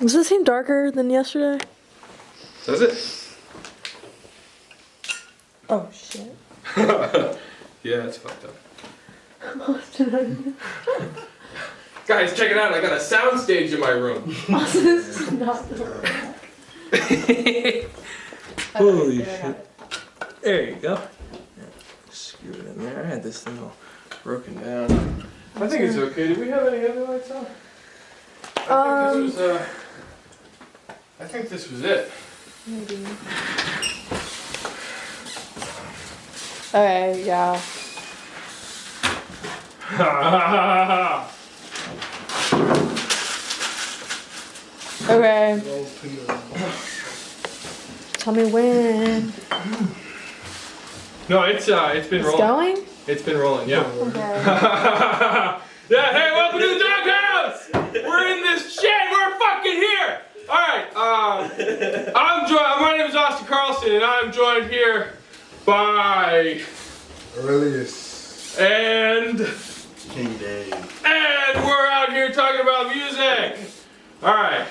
Does this seem darker than yesterday? Does it? Oh shit. Yeah, it's fucked up. Guys, check it out. I got a sound stage in my room. Austin, this is not Holy shit. There you go. Screw it in there. I had this thing all broken down. I think it's okay. Do we have any other lights on? I think this was it. Maybe. Okay, yeah. Okay. Tell me when. No, it's been It's rolling. going? It's been rolling, yeah. Okay. Yeah, hey, welcome to the Doghouse! We're in this shit, we're fucking here! Alright, my name is Austin Carlson, and I'm joined here by Aurealius and King Dave. And we're out here talking about music! Alright.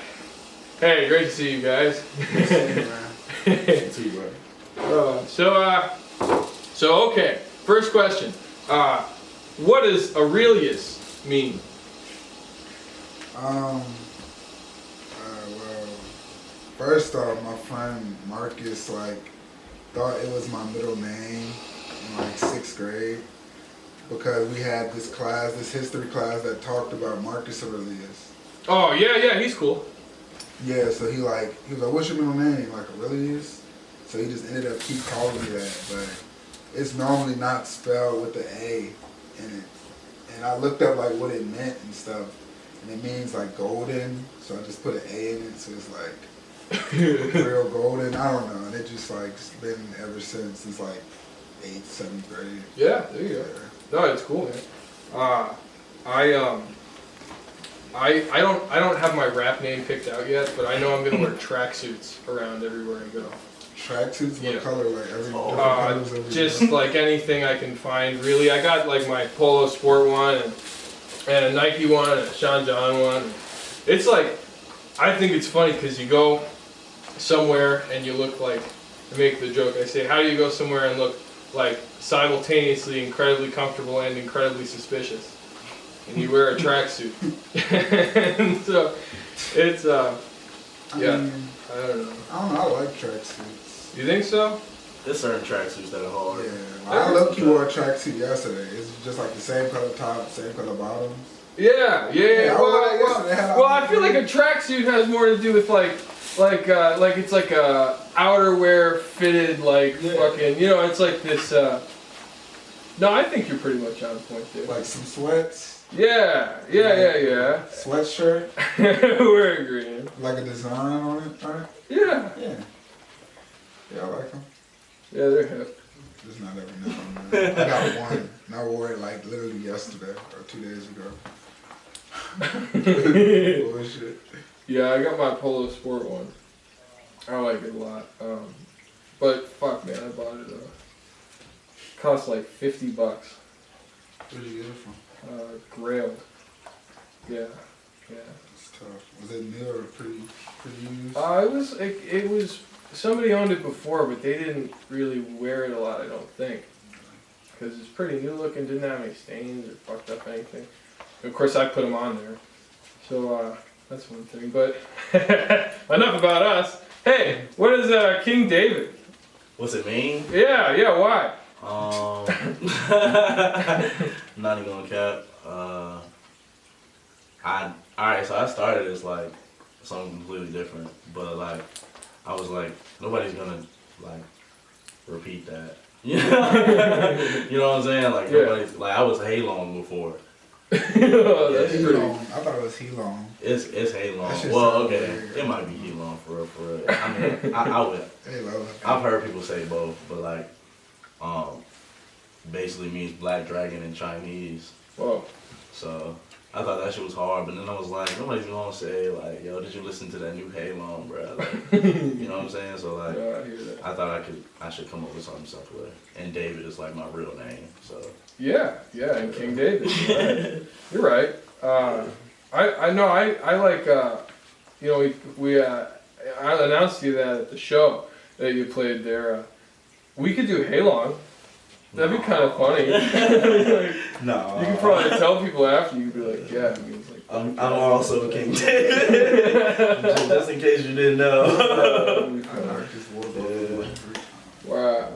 Hey, great to see you guys. So okay, first question. What does Aurealius mean? Well, first off, my friend Marcus thought it was my middle name in 6th grade because we had this class, this history class that talked about Marcus Aurelius. Oh yeah, he's cool. Yeah, so he was like, what's your middle name? Aurelius? So he just ended up keep calling me that, but it's normally not spelled with the A in it. And I looked up what it meant and stuff, and it means golden, so I just put an A in it, so it's real golden. I don't know, and it just been ever since 8th, 7th grade. Yeah, there you go. No, it's cool, man. I don't have my rap name picked out yet, but I know I'm gonna wear tracksuits around everywhere I go. Tracksuits? What Yeah. color? Every colors every just anything I can find, really. I got my Polo Sport one and a Nike one and a Sean John one. It's I think it's funny because you go somewhere and you look I make the joke, I say, how do you go somewhere and look simultaneously incredibly comfortable and incredibly suspicious? And you wear a tracksuit. And so it's I mean, I don't know. I don't know, I like tracksuits. You think so? There's certain tracksuits that are hard. Yeah, I low-key wore a tracksuit yesterday. It's just the same color top, same color bottoms. Yeah. Well, I feel like a a tracksuit has more to do with it's a outerwear fitted fucking, it's this. No, I think you're pretty much on point there. some sweats. Yeah. Sweatshirt. We're agreeing. A design on it, right? Yeah. Yeah, I like them. Yeah, they're hip. Just not every now and then. I got one, and I wore it literally yesterday or 2 days ago. Bullshit. Yeah, I got my Polo Sport one. I like it a lot. But fuck, man, I bought it. Cost $50. Where'd you get it from? Grail. Yeah. It's tough. Was it new or pretty used? It was somebody owned it before, but they didn't really wear it a lot, I don't think, because it's pretty new looking. Didn't have any stains or fucked up anything. Of course, I put them on there, so that's one thing. But enough about us. Hey, what is King David? What's it mean? Yeah. Why? Not even gonna cap. Alright, so I started as something completely different, but I was nobody's gonna repeat that. You know what I'm saying? Nobody's I was Halong before. Oh, that's He pretty. long. I thought it was he long. It's That Halong. shit Well, sound okay, weird. it might be Halong for real. I mean, I would. Halo. I've heard people say both, but basically means black dragon in Chinese. Whoa. So I thought that shit was hard, but then I was nobody's gonna say yo, did you listen to that new Halo, bro? You know what I'm saying? So Yeah, I hear that. I thought I should come up with something simpler. And David is my real name, so. Yeah, and King David. You're right. I know. I like you know, I announced to you that at the show that you played there. We could do Halong. That'd be kind of funny. Like, No. you could probably tell people after. You'd be like, yeah. I mean, it's like, I'm also King David. Just in case you didn't know. wow.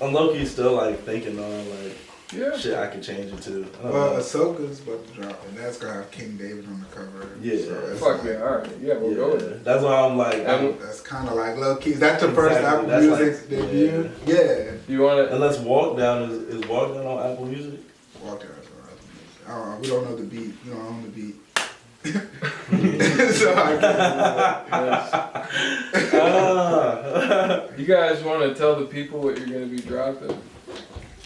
I'm low-key still like thinking on like Yeah. shit I could change it to. I don't Well, know. Ahsoka's about to drop, and that's gonna have King David on the cover. Yeah. So that's Fuck like, yeah. All right. Yeah, we'll go with it. That's why I'm like, That's kind of like low key. Is that your first Exactly, Apple that's Music like- debut? Yeah. You want to? unless Walk Down is Walk Down on Apple Music. Walk Down is on Apple Music. I don't know. We don't know the beat. You don't own the beat. So I can't. You guys want to tell the people what you're going to be dropping?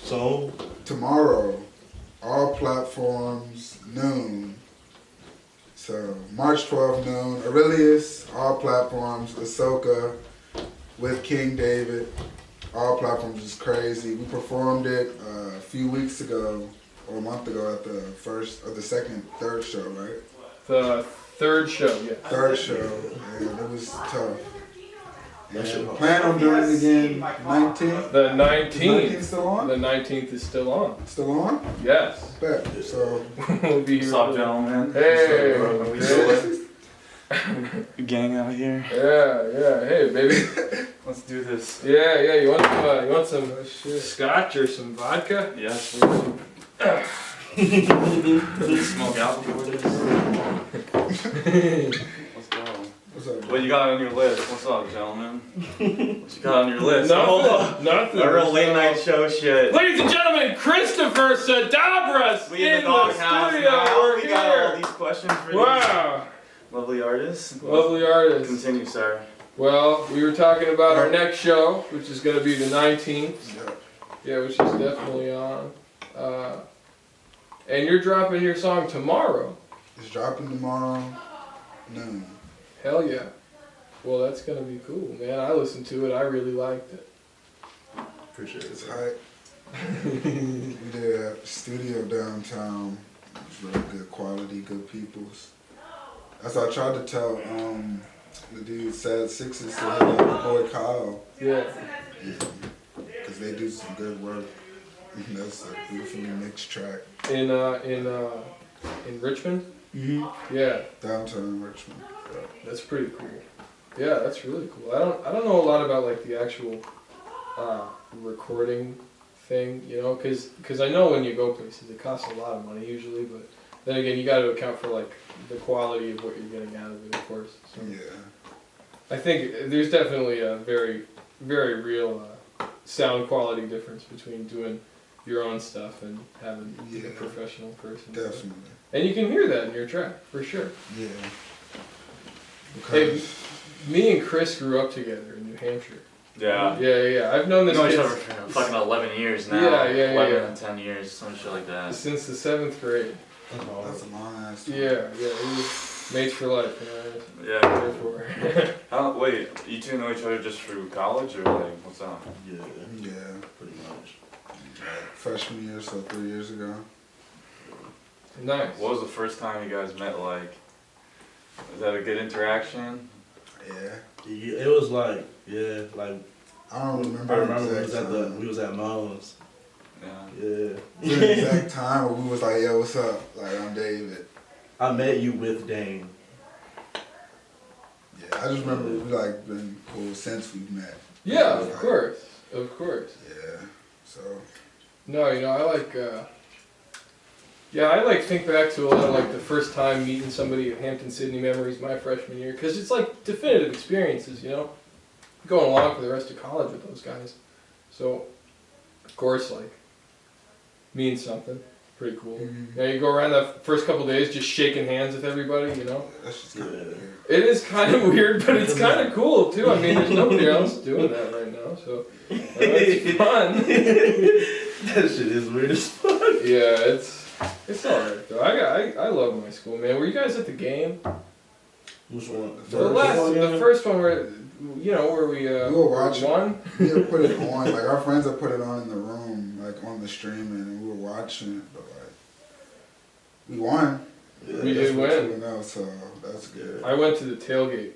So Tomorrow, all platforms, noon. So March 12th, noon. Aurelius, all platforms. Ahsoka with King David, all platforms is crazy. We performed it a few weeks ago or a month ago at the third show, right? The third show, yeah. Third show, and it was tough. That shit And hard. plan on doing it again 19th. The Is 19th 19th. still on? The 19th is still on. Still on? Yes. Bet. So We'll be here. What's up, gentlemen? Hey. Are we gang out here? Yeah. Hey, baby. Let's do this. Yeah. You want some scotch or some vodka? Yes, we do. Smoke out before this? Let's go. what's up? What you got on your list? What's up, gentlemen? What you got on your list? Hold on. Nothing. A real late night show shit. Ladies and gentlemen, Christopher Sadabras We in in the the doghouse studio. now. We're We got all here. these questions for you. Wow. Lovely artists. Lovely artist. Continue, sir. Well, we were talking about our next show, which is going to be the 19th. Yeah. Yeah, which is definitely on. And you're dropping your song tomorrow. It's dropping tomorrow, noon. Hell yeah. Well, that's going to be cool, man. I listened to it. I really liked it. appreciate It's it. hype. We did a studio downtown. It was really good quality, good peoples. That's what I tried to tell the dude Sad Sixes to hit up my boy Kyle. Yeah. Because they do some good work. That's a beautifully mixed track. In Richmond? Mm-hmm. Yeah. Downtown Richmond. That's pretty cool. Yeah, that's really cool. I don't know a lot about like the actual recording thing, you know, because I know when you go places it costs a lot of money usually, but then again you got to account for like the quality of what you're getting out of it, of course. So Yeah. I think there's definitely a very, very real sound quality difference between doing your own stuff and having a Yeah. professional person. Definitely. And you can hear that in your track, for sure. Yeah. Hey, Because me and Chris grew up together in New Hampshire. Yeah. Yeah. I've known We this know each kid other for fucking 11 years now. Yeah, 11 yeah. and 10 years, some shit like that. since the 7th grade. that's a long ass time. Yeah, we were mates for life, you know. Yeah. Therefore. Wait, you two know each other just through college or like, what's up? Yeah, Yeah. pretty much. Freshman year, so 3 years ago. Nice. What was the first time you guys met like? Was that a good interaction? Yeah. It was like, yeah, like I don't remember. I remember the exact time. we was at Mo's. Yeah. Yeah. The exact time where we was like, yo, what's up? Like, I'm David. I met you with Dane. Yeah, I just remember we like been cool since we've met. Yeah, It was of like- course. Of course. Yeah. So No, you know, I like think back to a lot of like the first time meeting somebody at Hampton Sydney Memories my freshman year, because it's like definitive experiences, you know, going along for the rest of college with those guys. So, of course, like, means something. Pretty cool. Mhm. You know, you go around the first couple days just shaking hands with everybody, you know. that's just kind of weird. It is kind of weird, but it's kind of cool too. I mean, there's nobody else doing that right now, so it's fun. That shit is weird as fuck. Yeah, it's alright though. I love my school, man. Were you guys at the game? Which one? The first one where, you know, where we were watching. won. We had put it on, like our friends had put it on in the room, like on the streaming, and we were watching it, but like we won. We did win. So that's good. I went to the tailgate.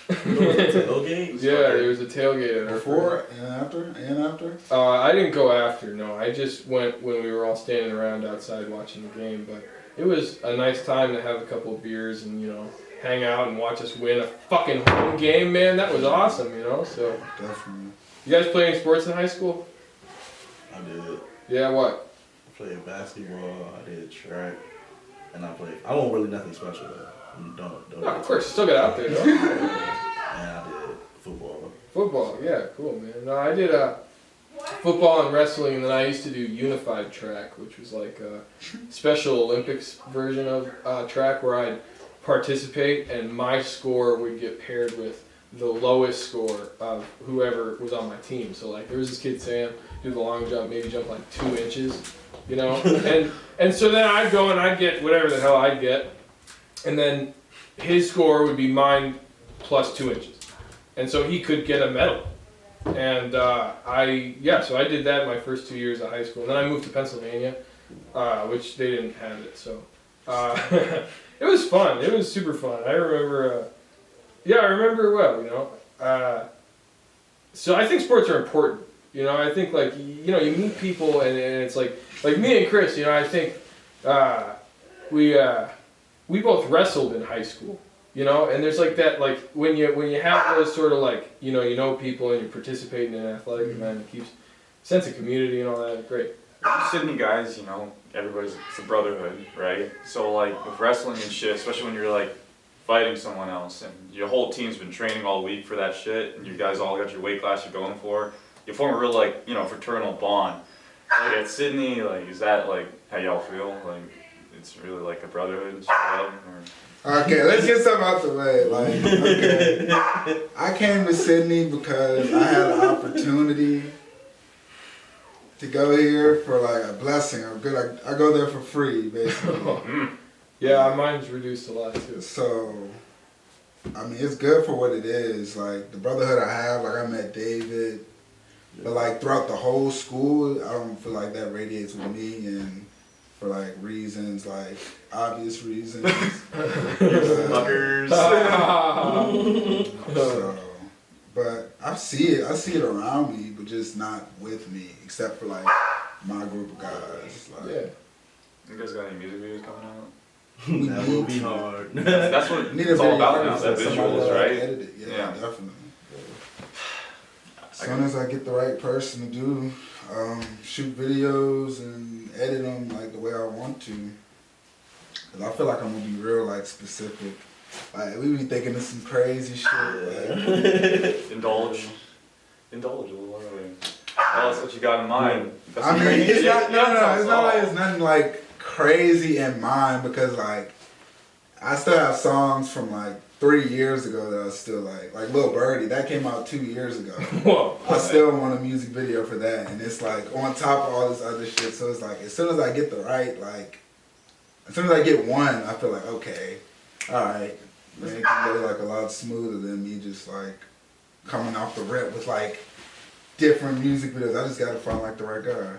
Tailgate? Yeah, there was a tailgate at our Before and after and after. I didn't go after. No, I just went when we were all standing around outside watching the game. But it was a nice time to have a couple of beers and hang out and watch us win a fucking home game, man. That was awesome, So Definitely. you guys play any sports in high school? I did. Yeah, what? I played basketball, I did track, and I wasn't really nothing special though. Don't No, of course, you still got out there, though. And I did football. Football, yeah, cool, man. No, I did football and wrestling, and then I used to do unified track, which was like a Special Olympics version of track where I'd participate, and my score would get paired with the lowest score of whoever was on my team. So like, there was this kid Sam, do the long jump, maybe jump like 2 inches, and so then I'd go and I'd get whatever the hell I'd get, and then his score would be mine plus 2 inches, and so he could get a medal. And so I did that my first 2 years of high school, and then I moved to Pennsylvania, which they didn't have it, so it was fun. It was super fun. I remember, I remember it well, so I think sports are important. I think like, you meet people and it's like me and Chris, I think we both wrestled in high school, and there's like that, like when you have those sort of like, you know people and you're participating in an athletic event, it keeps sense of community and all that. Great. Sydney guys, everybody's, it's a brotherhood, right? So like with wrestling and shit, especially when you're like fighting someone else and your whole team's been training all week for that shit, and you guys all got your weight class you're going for, you form a real like, fraternal bond. Like at Sydney, like is that like how y'all feel? Like it's really like a brotherhood straight up, or? Okay, let's get something out the way. Like, okay, I came to Sydney because I had an opportunity to go here for like a blessing. I go there for free, basically. Yeah, mine's reduced a lot too. So, I mean, it's good for what it is. Like the brotherhood I have, like I met David, but like throughout the whole school, I don't feel like that radiates with me, and for like reasons, like obvious reasons. Fuckers. So, but I see it around me, but just not with me, except for like my group of guys. Like, Yeah. You guys got any music videos coming out? That will be hard. That's what need a it's all video about now, artist that that somebody visuals, right? edit it. Yeah, Yeah. definitely. As soon as I get the right person to do shoot videos and edit them like the way I want to, cause I feel like I'm gonna be real like specific. Like we be thinking of some crazy shit. Like, Indulge a little early. Well, that's what you got in mind. That's I some mean, crazy it's shit. not, no, Yeah, it's not like it's nothing like crazy in mind, because like I still have songs from like 3 years ago that I still like Lil Birdie, that came out 2 years ago. Whoa. I still want a music video for that, and it's like on top of all this other shit. So it's like as soon as I get the right, like as soon as I get one, I feel like okay, all right, man, it can go like a lot smoother than me just like coming off the rip with like different music videos. I just gotta find like the right guy.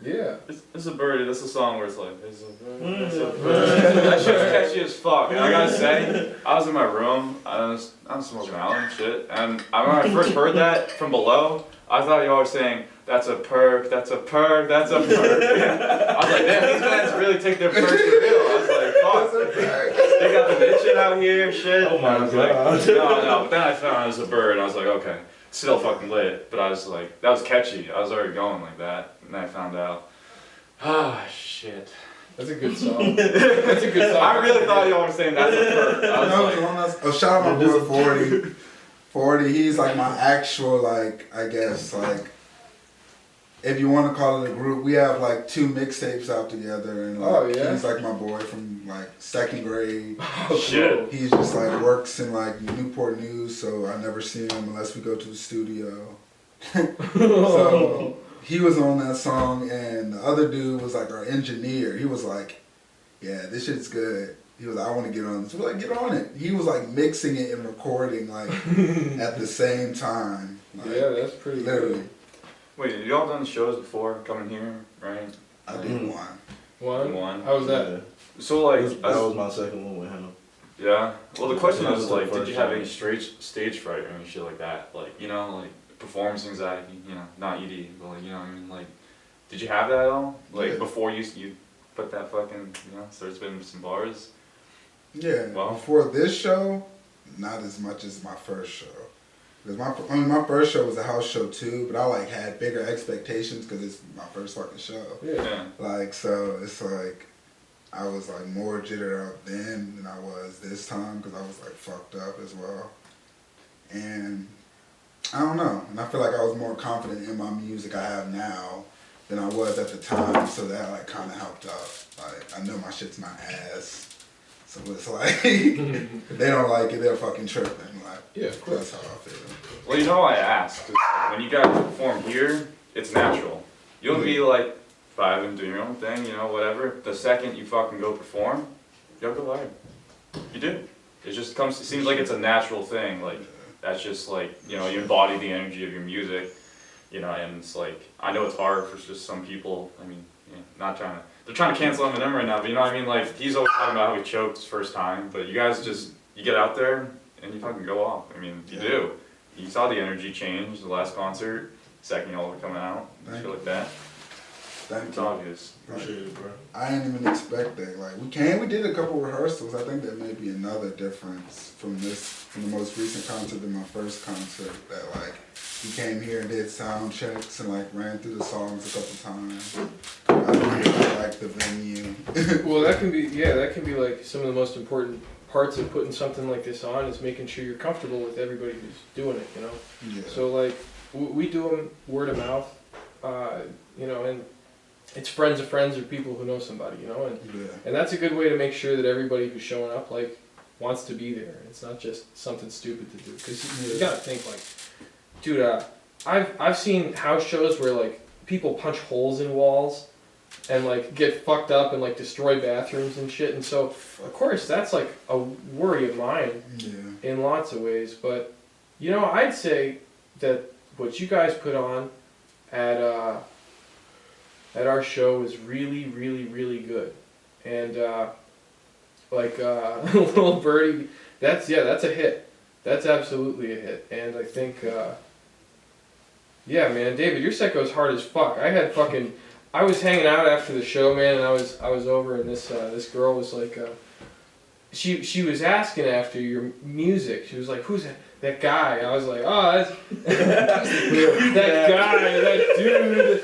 Yeah. It's a birdie. That's a song where it's like, it's a birdie, it's a birdie. That shit's catchy as fuck. And I gotta say, I was in my room, I'm smoking out and shit, and when I first heard that from below, I thought y'all were saying, that's a perk, that's a perk, that's a perk. I was like, damn, these guys really take their perks for real. I was like, fuck. They got the bitchin' out here, shit. Oh my I was God. like, no, but then I found it was a bird, and I was like, okay. Still fucking lit, but I was like, that was catchy. I was already going like that, and then I found out, shit. That's a good song. That's a good song. I really thought y'all were saying that's a bird. I was like, Shout out my boy 40. 40, he's like my actual, like, I guess, like, if you want to call it a group, we have like 2 mixtapes out together, and like, he's like my boy from like 2nd grade. Oh, shit. He's just like works in like Newport News, so I never see him unless we go to the studio. So he was on that song, and the other dude was like our engineer. He was like, yeah, this shit's good. He was like, I want to get on this. We're like, get on it. He was like mixing it and recording like at the same time. Like, yeah, that's pretty literally. good. Wait, y'all done shows before coming here, right? I did one. One? One. How was that? So like, That was my second one with him. yeah. Well, the question That was is the like, did first you have time. any stage fright or any shit like that? Like, you know, like performance anxiety. You know, not ED, but like, you know what I mean? Like, did you have that at all? Like Yeah. before you put that fucking, you know, started spinning some bars. Yeah, Well. before this show, not as much as my first show. Cause my first show was a house show too, but I like had bigger expectations because it's my first fucking show. Yeah. Like, so it's like I was like more jittered out then than I was this time because I was like fucked up as well. And I don't know, and I feel like I was more confident in my music I have now than I was at the time, so that like kind of helped out. Like, I know my shit's not ass. So it's like, if they don't like it, they're fucking tripping. Like, Yeah, of course. that's how I feel. Well, you know why I asked? 'Cause when you guys perform here, it's natural. You'll be like vibing, doing your own thing, you know, whatever. The second you fucking go perform, you'll go vibe. You do. It just comes. It seems like it's a natural thing. Like that's just like, you know, you embody the energy of your music, you know. And it's like, I know it's hard for just some people. I mean, yeah, not trying to. They're trying to cancel Eminem right now, but you know what I mean? Like, he's always talking about how he choked his first time, but you guys just, you get out there and you fucking go off. I mean, you do. You saw the energy change the last concert, second y'all were coming out, and shit like that. Thank It's you. obvious. Appreciate it, bro. I didn't even expect that. Like, we did a couple rehearsals. I think that may be another difference from the most recent concert than my first concert. That like, we came here and did sound checks and like ran through the songs a couple times. I really like the venue. Well, that can be like some of the most important parts of putting something like this on is making sure you're comfortable with everybody who's doing it, you know? Yeah. So like, we do them word of mouth, you know, and it's friends of friends or people who know somebody, you know? Yeah. And that's a good way to make sure that everybody who's showing up, like, wants to be there. It's not just something stupid to do. Because you gotta think, like, dude, I've seen house shows where, like, people punch holes in walls and, like, get fucked up and, like, destroy bathrooms and shit. And so, of course, that's, like, a worry of mine Yeah. in lots of ways. But, you know, I'd say that what you guys put on at our show is really, really, really good. And, like, Little Birdie, that's a hit. That's absolutely a hit. And I think, yeah, man, David, your set goes hard as fuck. I was hanging out after the show, man, and I was over, and this girl was like, she was asking after your music. She was like, "Who's that guy?" I was like, "Oh, that's that guy, that dude."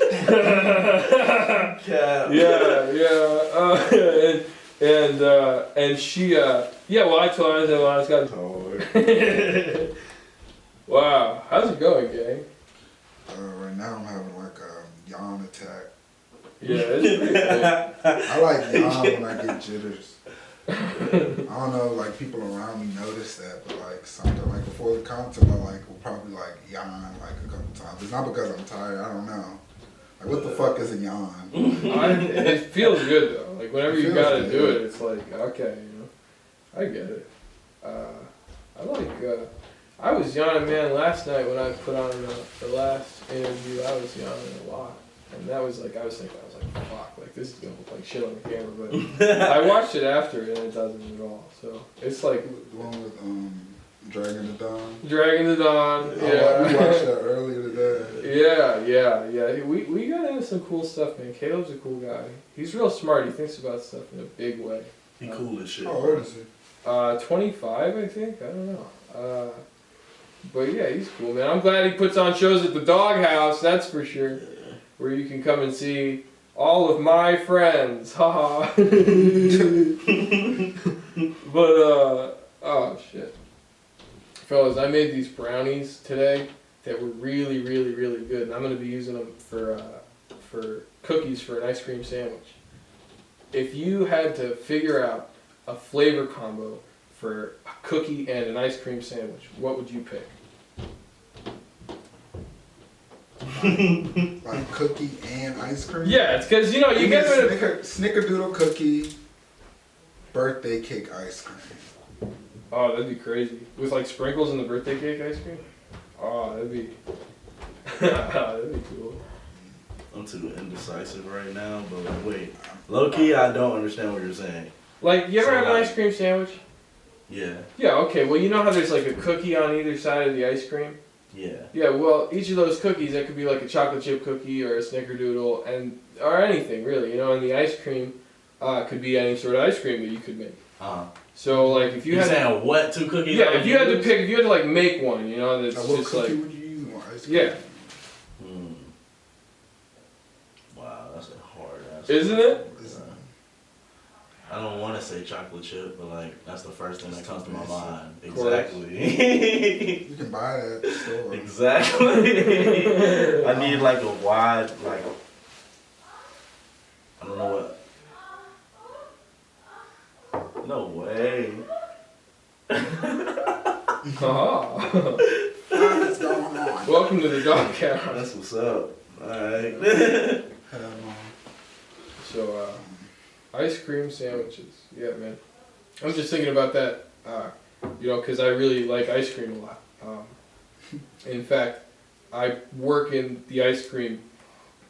And she, yeah. Well, I told her I said, "Well, I was got." Wow, how's it going, gang? Right now I'm having like a yawn attack. Yeah, it's pretty good. I like yawn when I get jitters. I don't know, like people around me notice that, but like sometimes, like before the concert, I like will probably like yawn like a couple times. It's not because I'm tired. I don't know. Like what the fuck is a yawn? It feels good though. Like whenever It you feels gotta good. do it, it's like okay, you know. I get it. I like. I was yawning, man. Last night when I put on the last interview, I was yawning a lot, and that was like I was like, fuck, like this is gonna look like shit on the camera, but I watched it after and it doesn't at all. So it's like The one with Dragging the Dawn. Dragging the Dawn. Oh, we Yeah. watched that earlier today. Yeah. We got into some cool stuff, man. Caleb's a cool guy. He's real smart. He thinks about stuff in a big way. He cool as shit. How old is he? 25, I think. I don't know. But yeah, he's cool, man. I'm glad he puts on shows at the Doghouse, that's for sure. Where you can come and see all of my friends. Haha. But, oh shit. Fellas, I made these brownies today that were really, really, really good. And I'm going to be using them for cookies for an ice cream sandwich. If you had to figure out a flavor combo for a cookie and an ice cream sandwich, what would you pick? Like cookie and ice cream? Yeah, it's because, you know, you get rid of... Snickerdoodle cookie, birthday cake ice cream. Oh, that'd be crazy. With like sprinkles in the birthday cake ice cream? Oh, that'd be... that'd be cool. I'm too indecisive right now, but like, wait. Low key, I don't understand what you're saying. Like, you ever So have an like- ice cream sandwich? Yeah. Yeah, okay. Well, you know how there's like a cookie on either side of the ice cream? Yeah. Yeah, well, each of those cookies, that could be like a chocolate chip cookie or a snickerdoodle, and or anything really, you know. And the ice cream could be any sort of ice cream that you could make. So like if you You're had saying what two cookies? yeah, I if you had to use? pick, if you had to like make one, you know, that's Now, what just cookie like would you use on ice cream? yeah, Wow, that's a hard ass. isn't it? I don't want to say chocolate chip, but like that's the first thing that comes to my mind. Of course. Exactly. You can buy that at the store. Exactly. I need like a wide, like I don't know what. No way. Oh. What's going on? Welcome to the Doghouse. That's what's up. Alright. Hell no. So ice cream sandwiches, yeah, man. I'm just thinking about that, you know, because I really like ice cream a lot. In fact, I work in the ice cream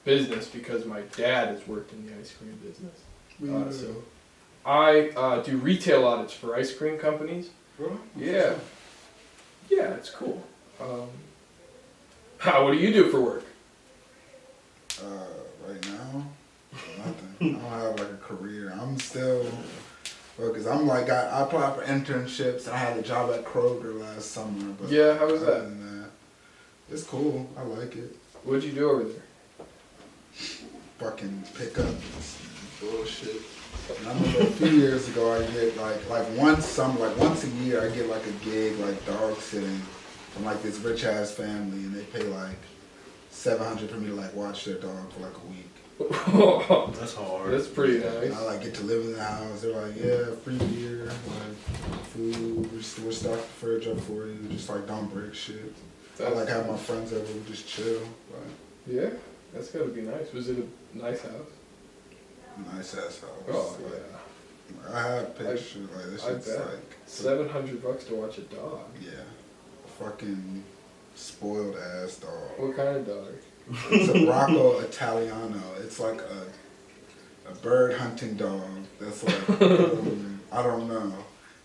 business because my dad has worked in the ice cream business. So I do retail audits for ice cream companies. Really? Yeah. Yeah, it's cool. What do you do for work? Right now, nothing. I don't have like a career. I'm still, because I'm like, I applied for internships. I had a job at Kroger last summer. But Yeah, how was other that? than that, it's cool. I like it. What'd you do over there? Fucking pick up bullshit. And I remember a few years ago, I get like once a year, I get like a gig like dog sitting from like this rich ass family, and they pay like $700 for me to like watch their dog for like a week. That's hard. That's pretty And nice. I like get to live in the house. They're like, yeah, free beer, like food. We'll stock the fridge up for you. Just like don't break shit. I like have my friends over, we just chill. Like, Yeah, that's gotta be nice. Was it a nice house? nice ass house. Oh like, yeah. I have pictures like this. I Shit's bet. like $700 to watch a dog. yeah, fucking spoiled ass dog. What kind of dog? It's a Rocco Italiano. It's like a bird hunting dog. That's like I don't know,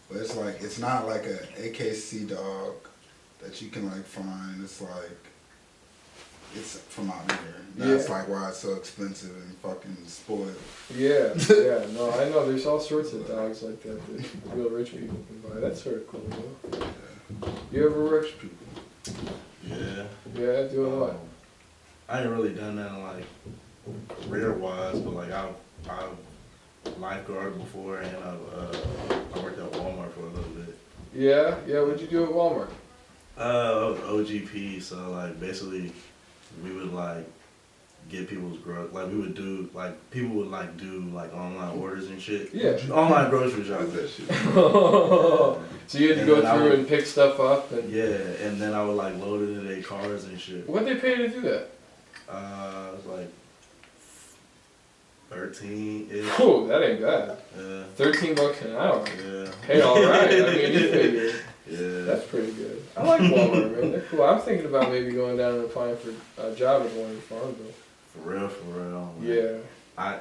but it's like it's not like a AKC dog that you can like find. It's like it's from out here. That's like why it's so expensive and fucking spoiled. Yeah, yeah. No, I know. There's all sorts of dogs like that that real rich people can buy. That's sort of cool, though. You ever worked? Yeah. Yeah, doing what? I ain't really done that like career wise, but like I've lifeguarded before, and I worked at Walmart for a little bit. Yeah, yeah. What'd you do at Walmart? I was OGP, so like basically we would like get people's like we would do like people would like do like online orders and shit. Yeah. Online grocery shopping. So you had to And go then I through would- and pick stuff up and. Yeah, and then I would like load it in their cars and shit. What'd they pay you to do that? It was like 13-ish. Oh, that ain't bad. Yeah, $13 an hour. yeah, Hey, all right. I mean, you figure. yeah. That's pretty good. I like Walmart, man. They're cool. I'm thinking about maybe going down and applying for a job at one in Farmville. For real. Like, Yeah. I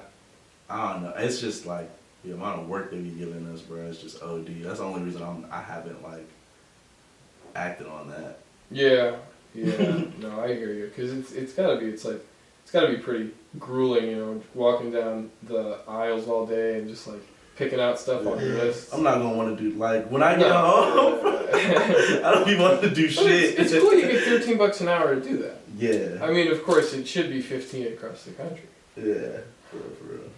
don't know. It's just like the amount of work they be giving us, bro. It's just OD. That's the only reason I haven't like acted on that. Yeah. Yeah. No, I hear you. Cause it's gotta be pretty grueling, you know, walking down the aisles all day and just like picking out stuff on your list. I'm not gonna want to do like when I get home. I don't even want to do But shit. it's cool you get $13 an hour to do that. Yeah. I mean, of course, it should be 15 across the country. Yeah. For real.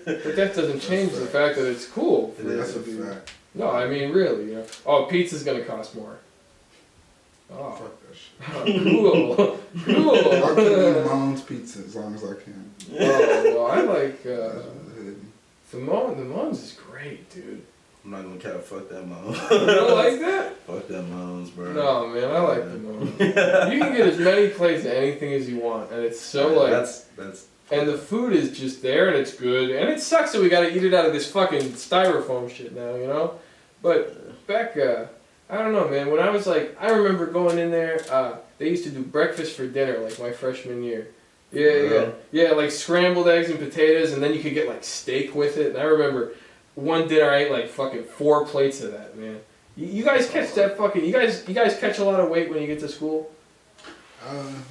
But that doesn't change the fact that it's cool. For That's it a to be. fact. No, I mean, really, you know. Oh, pizza's gonna cost more. Oh, Fuck that shit. cool, I cool. can eat my own pizza as long as I can. Oh, well, I like That's it. the Moans is great, dude. I'm not gonna cap. Fuck that moan. You don't like that? Fuck that moans, bro. No, man, I like the Moans. You can get as many plates of anything as you want, and it's so like. That's. And the food is just there, and it's good. And it sucks that we gotta eat it out of this fucking styrofoam shit now, you know? But back, I don't know, man. When I was like, I remember going in there, they used to do breakfast for dinner, like my freshman year. Yeah, Really? yeah. Yeah, like scrambled eggs and potatoes, and then you could get like steak with it. And I remember one dinner I ate like fucking 4 plates of that, man. You guys catch that fucking? You guys catch a lot of weight when you get to school?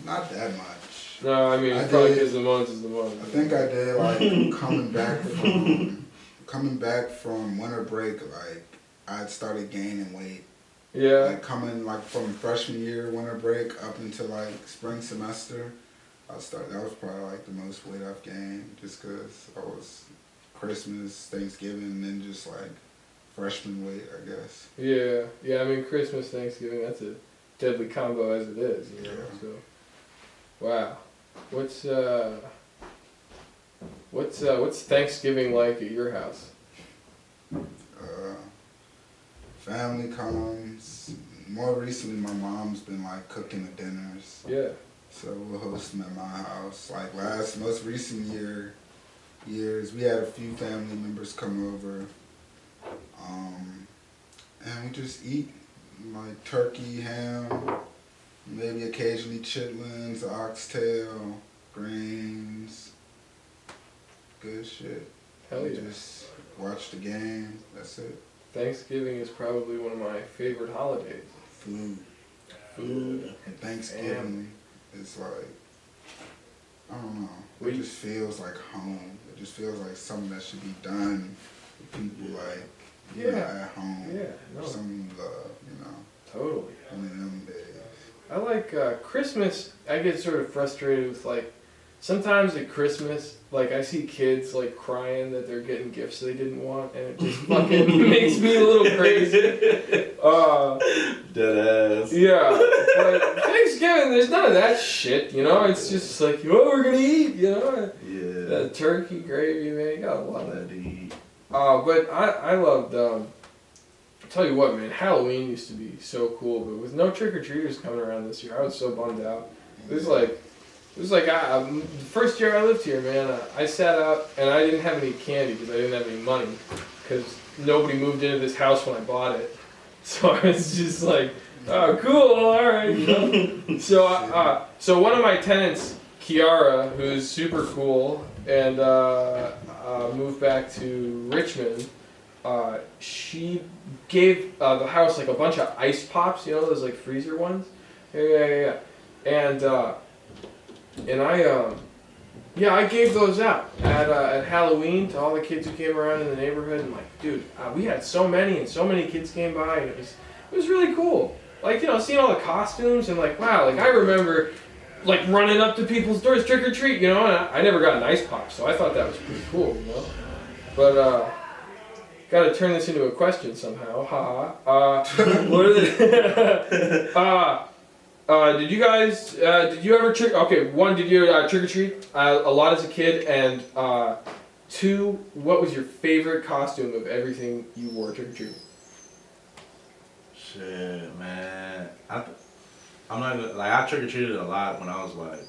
Not that much. No, I mean I probably did. because the month is the month. I think I did like coming back from winter break. Like I started gaining weight. Yeah. Like coming like from freshman year winter break up until like spring semester, that was probably like the most weight I've gained, just because I was Christmas, Thanksgiving, and then just like freshman weight, I guess. Yeah. I mean Christmas, Thanksgiving. That's a deadly combo as it is, you know. Yeah. So, wow. What's Thanksgiving like at your house? Family comes. More recently, my mom's been like cooking the dinners. Yeah. So we'll host them at my house. Like most recent years, we had a few family members come over. And we just eat like turkey, ham, maybe occasionally chitlins, oxtail, greens. Good shit. Hell We yeah. just watch the game. That's it. Thanksgiving is probably one of my favorite holidays. Food. Food. And Thanksgiving is like, I don't know. We- It just feels like home. It just feels like something that should be done with people like, you know, Yeah. at home. Yeah, no. Some love, you know, Totally. in them days. I like Christmas. I get sort of frustrated with like sometimes at Christmas, like I see kids like crying that they're getting gifts they didn't want, and it just fucking makes me a little crazy. Dead ass. Yeah, but Thanksgiving, there's none of that shit, you know. It's just like, oh, we're gonna eat, you know. Yeah. Turkey gravy, man, you gotta love That it. eat. But I loved. I'll tell you what, man, Halloween used to be so cool, but with no trick or treaters coming around this year, I was so bummed out. It was like the first year I lived here, man. I sat out and I didn't have any candy because I didn't have any money because nobody moved into this house when I bought it. So I was just like, oh, cool, all right. You know? So one of my tenants, Kiara, who's super cool and moved back to Richmond. She gave the house like a bunch of ice pops, you know, those like freezer ones. Yeah. And I gave those out at Halloween to all the kids who came around in the neighborhood. And like, dude, we had so many, and so many kids came by, and it was really cool. Like, you know, seeing all the costumes and like, wow, like I remember like running up to people's doors, trick or treat, you know. And I never got an ice pop, so I thought that was pretty cool, you know. But got to turn this into a question somehow. What is it? Did you guys? Did you ever trick? Okay, 1, did you trick or treat a lot as a kid? And 2, what was your favorite costume of everything you wore trick or treating? Shit, man. I'm not gonna, like, I trick or treated a lot when I was like,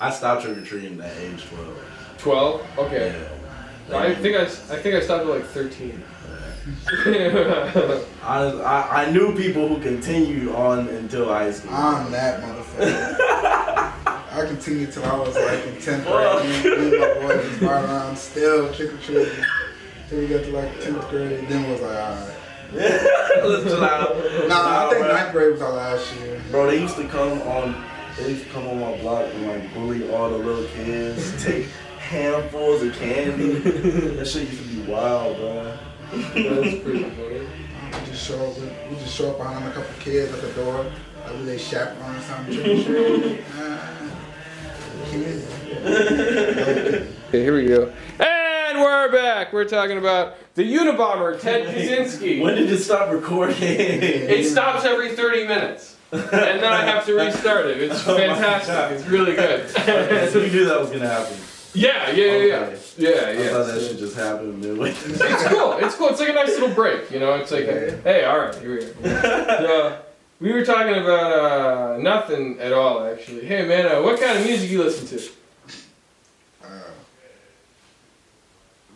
I stopped trick or treating at age 12. 12? Okay. Yeah. I think I stopped at like 13. I knew people who continued on until high school. I'm that motherfucker. I continued till I was like in 10th grade. Me and my boy just ride around still trick or treating till we got to like 10th grade. Then was like, alright. Let's chill out. Nah, I think bro. 9th grade was our last year. Bro, they used to come on my block and like bully all the little kids, take handfuls of candy. That shit used to be wild, bro. That's pretty funny. We just show up behind a couple kids at the door. Like they chaperone or something. Trick or treat. Kids. Okay, here we go. And we're back. We're talking about the Unabomber, Ted Kaczynski. When did it stop recording? It stops every 30 minutes. And then I have to restart it. It's fantastic. It's really good. So you knew that was gonna happen. Yeah. I thought that shit just happened midway. It's cool. It's like a nice little break, you know. It's like, hey, all right, here we go. We were talking about nothing at all, actually. Hey, man, what kind of music you listen to?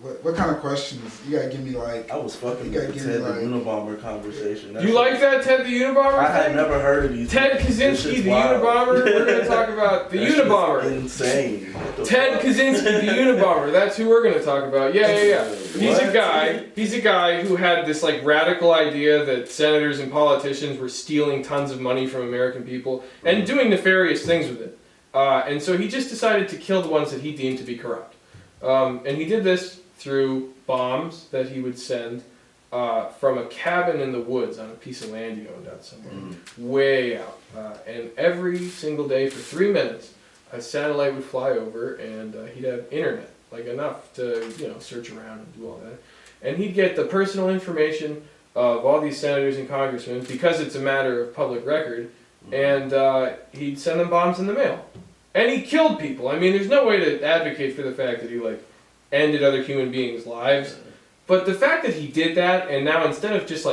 What kind of questions? You gotta give me like. I was fucking You with gotta the give Ted me, the like- Unabomber conversation. You like that Ted the Unabomber I had thing? never heard of these. Ted This Kaczynski, shit's the wild. Unabomber. We're gonna talk about the That shit's Unabomber. Insane. What the Ted fuck? Kaczynski, the Unabomber. That's who we're gonna talk about. Yeah. He's a What? guy. He's a guy who had this like radical idea that senators and politicians were stealing tons of money from American people and doing nefarious things with it. And so he just decided to kill the ones that he deemed to be corrupt. And he did this through bombs that he would send from a cabin in the woods on a piece of land he owned out somewhere, way out. And every single day for 3 minutes, a satellite would fly over, and he'd have internet, like enough to search around and do all that. And he'd get the personal information of all these senators and congressmen because it's a matter of public record, and he'd send them bombs in the mail. And he killed people. I mean, there's no way to advocate for the fact that he ended other human beings' lives. But the fact that he did that, and now instead of just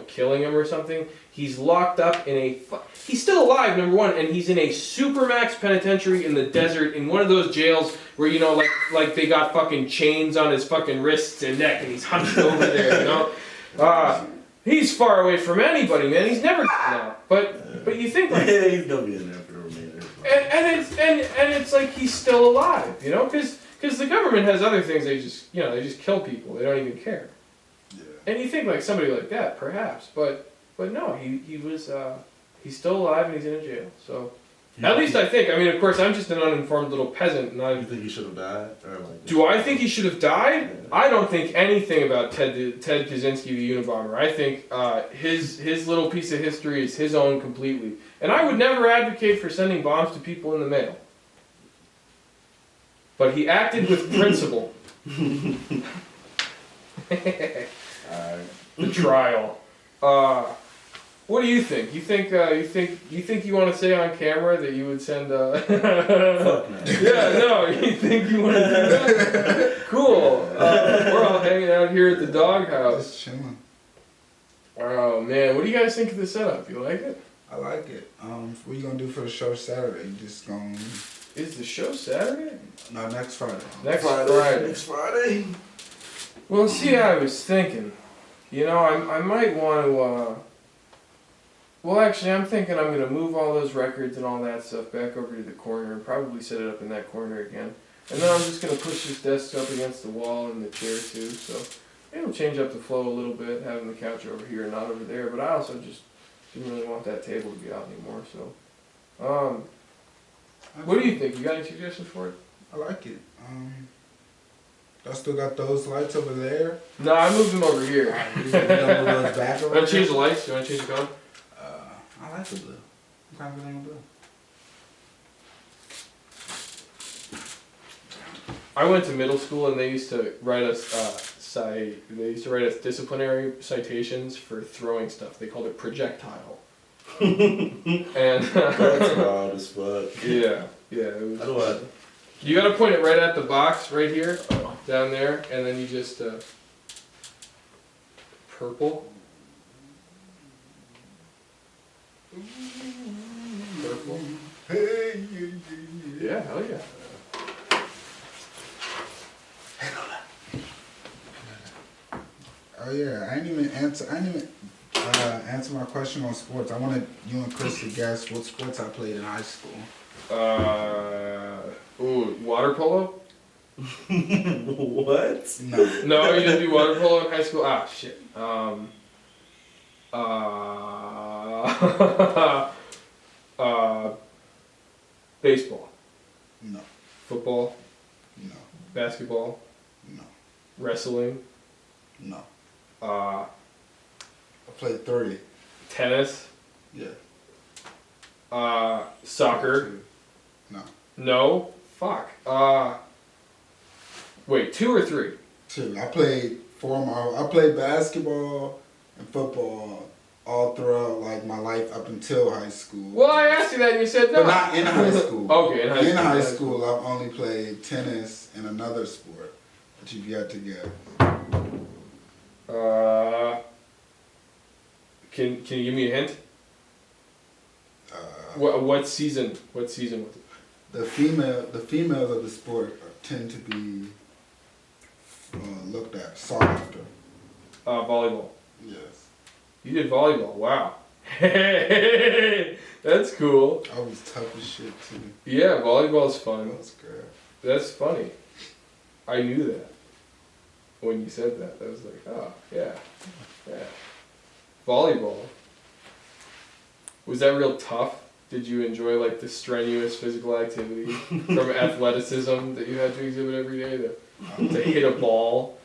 killing him or something, he's locked up in a... He's still alive, number one, and he's in a supermax penitentiary in the desert, in one of those jails where, like they got fucking chains on his fucking wrists and neck, and he's hunched over there, He's far away from anybody, man. He's never getting out. But you think, like... Yeah, he's gonna be in there for the remainder. And it's like he's still alive, Because the government has other things. They just kill people. They don't even care. Yeah. And you think like somebody like that, perhaps, but no, he was he's still alive and he's in a jail. So at least I think. I mean, of course, I'm just an uninformed little peasant. And You think he should have died? Or do I think he should have died? I don't think anything about Ted Kaczynski, the Unabomber. I think his little piece of history is his own completely. And I would never advocate for sending bombs to people in the mail. But he acted with principle. The trial. What do you think? You think you want to say on camera that you would send Fuck no. Yeah, no, you think you want to do that? Cool. We're all hanging out here at the Doghouse. Just chilling. Oh man, what do you guys think of the setup? You like it? I like it. What you gonna do for the show Saturday? You just gonna... Is the show Saturday? No, next Friday. Next Friday. Next Friday. Well, see, I was thinking, I might want to, well, actually, I'm thinking I'm going to move all those records and all that stuff back over to the corner and probably set it up in that corner again. And then I'm just going to push this desk up against the wall and the chair too, so it'll change up the flow a little bit, having the couch over here and not over there, but I also just didn't really want that table to be out anymore, so, what do you think? You got any suggestions for it? I like it. I still got those lights over there. No, I moved them over here. You gonna move those back over Want to change there? the lights? You want to change the color? I like the blue. What kind of blue? Blue? I went to middle school and they used to write us disciplinary citations for throwing stuff. They called it projectile. And That's wild as fuck. yeah, it was. How do I? You gotta point it right at the box right here, down there, and then you just purple. Purple. Hey, Yeah, hell yeah. Oh yeah, I didn't even answer my question on sports. I wanted you and Chris to guess what sports I played in high school. Water polo? What? No. No, you didn't do water polo in high school? Ah, shit. Baseball. No. Football. No. Basketball. No. Wrestling. No. Uh, I played 30. tennis. Yeah. Soccer. No. No. Fuck. Wait, 2 or 3? 2. I played I played basketball and football all throughout my life up until high school. Well, I asked you that and you said no. But not in high school. Okay, in high school. In high school, I've only played tennis and another sport that you've yet to get. Can you give me a hint? What season? What season was it? The females of the sport tend to be looked at, sought after. Volleyball. Yes. You did volleyball. Wow. That's cool. I was tough as shit too. Yeah, volleyball's fun. That was good. That's funny. I knew that when you said that. I was like, oh, yeah. Volleyball. Was that real tough? Did you enjoy like the strenuous physical activity from athleticism that you had to exhibit every day to hit a ball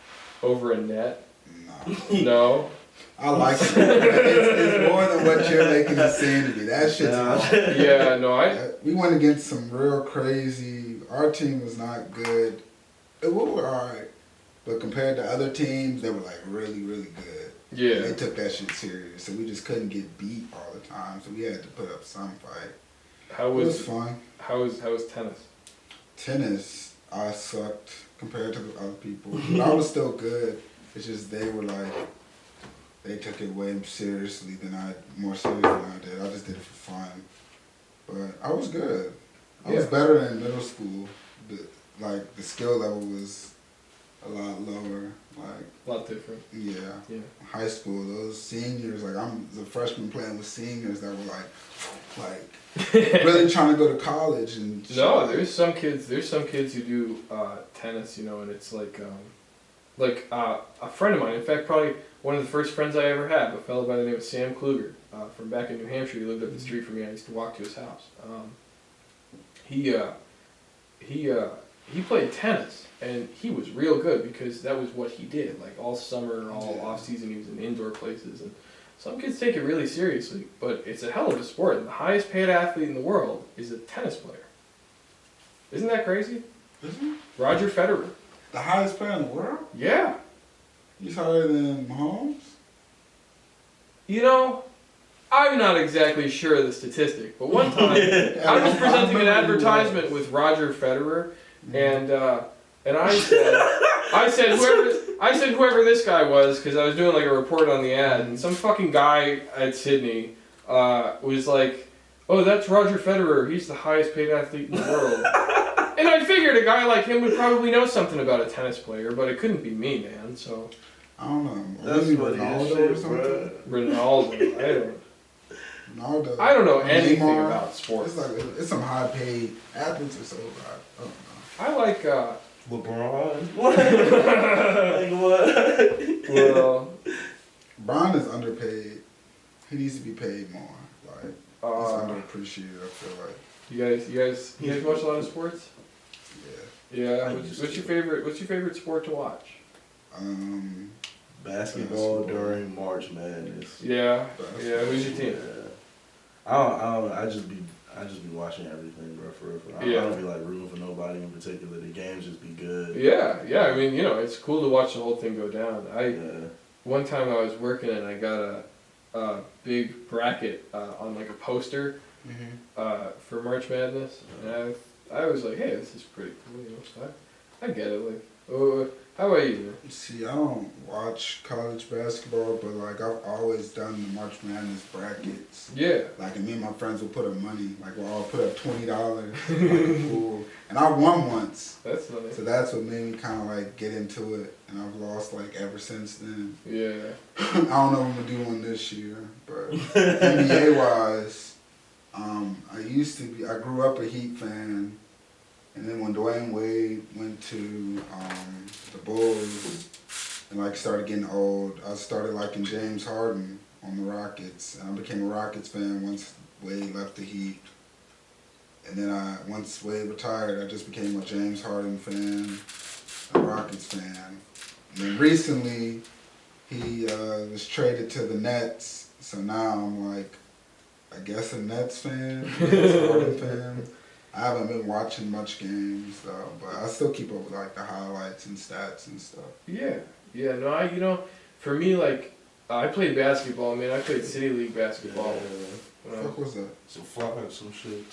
over a net? Nah. No? I like it. It's more than what you're making it seem to be. That shit's hard. Yeah, no, We went against some real crazy. Our team was not good. We were alright, but compared to other teams, they were like really, really good. Yeah. And they took that shit serious, so we just couldn't get beat all the time. So we had to put up some fight. How It was was fun. how was tennis? Tennis, I sucked compared to the other people, but I was still good. It's just they were like, they took it way seriously more seriously than I did. I just did it for fun, but I was good. I was better than middle school. Like the skill level was a lot lower. Like A lot different. yeah. Yeah. High school, those seniors, like I'm the freshman playing with seniors that were like really trying to go to college and shit. No, there's some kids who do tennis, you know, and it's like a friend of mine, in fact probably one of the first friends I ever had, a fellow by the name of Sam Kluger, from back in New Hampshire. He lived up the street from me. I used to walk to his house. He played tennis, and he was real good because that was what he did. Like all summer, all off season, he was in indoor places. And some kids take it really seriously, but it's a hell of a sport. And the highest paid athlete in the world is a tennis player. Isn't that crazy? Isn't it? Roger Federer. The highest player in the world? Yeah. He's higher than Mahomes? You know, I'm not exactly sure of the statistic, but one time I was presenting an advertisement with Roger Federer, and I said whoever this guy was, because I was doing like a report on the ad, and some fucking guy at Sydney was like, "Oh, that's Roger Federer. He's the highest paid athlete in the world." And I figured a guy like him would probably know something about a tennis player, but it couldn't be me, man. So I don't know. That's Maybe what Ronaldo or something? Ronaldo, Ronaldo. I don't know anything Neymar. about sports. It's like it's some high paid athletes or so. I don't know. I like LeBron. What? Like what? well, Brian is underpaid. He needs to be paid more. Like he's underappreciated. I feel like. you guys watch a lot of sports? Yeah. Yeah. What's your favorite sport to watch? Basketball during March Madness. Yeah. Yeah. Who's your team? Yeah. I don't. I just be watching everything, bro. For real. I don't be like rooting for nobody in particular. The games just be good. Yeah. I mean, you know, it's cool to watch the whole thing go down. One time I was working and I got a big bracket on like a poster for March Madness, and I was like, hey, this is pretty cool, you know. So I get it. Like, how about you? See, I don't watch college basketball, but like I've always done the March Madness brackets. Yeah. Like, and me and my friends would put up money. Like, we'll all put up $20 like a pool, and I won once. That's nice. So that's what made me kind of like get into it, and I've lost like ever since then. Yeah. I don't know what I'm gonna do one this year, but NBA wise, I grew up a Heat fan, and then when Dwayne Wade went to the Bulls and like started getting old, I started liking James Harden on the Rockets, and I became a Rockets fan once Wade left the Heat. And then once Wade retired, I just became a James Harden fan, a Rockets fan. And then recently, he was traded to the Nets, so now I'm like, I guess a Nets fan, a Harden fan. I haven't been watching much games though, but I still keep up with like the highlights and stats and stuff. Yeah. No, for me, like, I played basketball, man. I played City League basketball. What was that? Some fly some shit.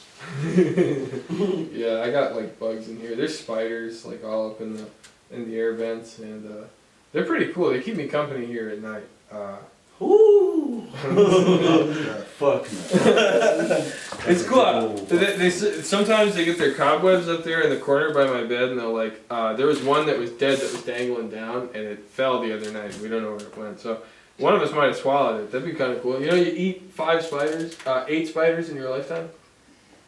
Yeah, I got like bugs in here. There's spiders like all up in the air vents, and they're pretty cool. They keep me company here at night. Ooh. That Fuck no. It's cool. They sometimes they get their cobwebs up there in the corner by my bed, and they'll like. There was one that was dead that was dangling down, and it fell the other night. We don't know where it went. So one of us might have swallowed it. That'd be kind of cool. You know, you eat 8 spiders in your lifetime.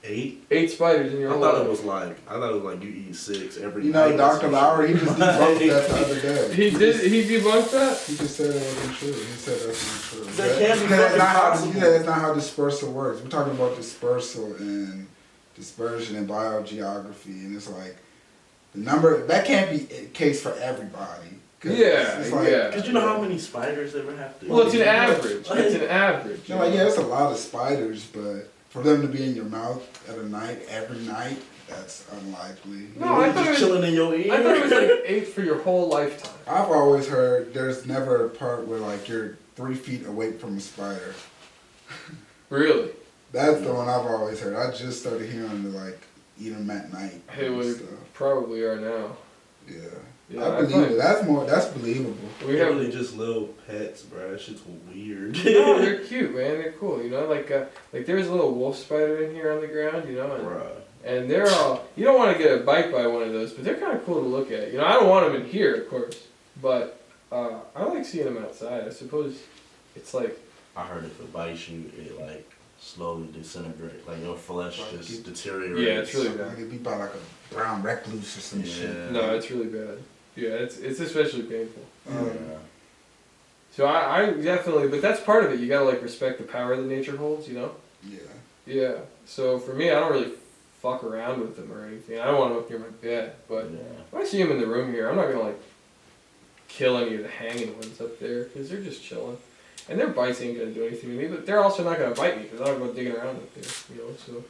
8? 8 spiders in your I whole thought life. it was like you eat 6 every You night. know, Dr. Lowry, he just debunked that the other day. He debunked that. He just said it wasn't true. He said that's not true. That can't be Because fucking he said that's possible. not how dispersal works. We're talking about dispersal and dispersion and biogeography, and it's like the number that can't be the case for everybody. Yeah, yeah. Because you know how many spiders ever have to. Well, it's an average. It's an average. You're like, yeah, it's a lot of spiders, but for them to be in your mouth at a night, every night, that's unlikely. No, I thought it was chilling in your ear. I thought it was like 8 for your whole lifetime. I've always heard there's never a part where like you're 3 feet away from a spider. Really? That's the one I've always heard. I just started hearing the like eat them at night. Hey, and we stuff. probably are now. Yeah. Yeah, I believe it. That's believable. We They're have really just little pets, bro. That shit's weird. No, they're cute, man. They're cool. You know, like there's a little wolf spider in here on the ground. You know, Bruh. and they're all. You don't want to get a bite by one of those, but they're kind of cool to look at. You know, I don't want them in here, of course, but I like seeing them outside. I suppose it's like. I heard if it bites you, it like slowly disintegrates. Like your flesh Like just deteriorates. Yeah, it's really Like bad. it'd be by like a brown recluse or some shit. No, it's really bad. Yeah, it's especially painful. Yeah. So I definitely, but that's part of it. You gotta like respect the power that nature holds. You know. Yeah. Yeah. So for me, I don't really fuck around with them or anything. I don't want them up near my bed, but Yeah. if I see them in the room here, I'm not gonna like kill any of the hanging ones up there because they're just chilling, and their bites ain't gonna do anything to me. But they're also not gonna bite me because I don't go digging around up there. You know, so.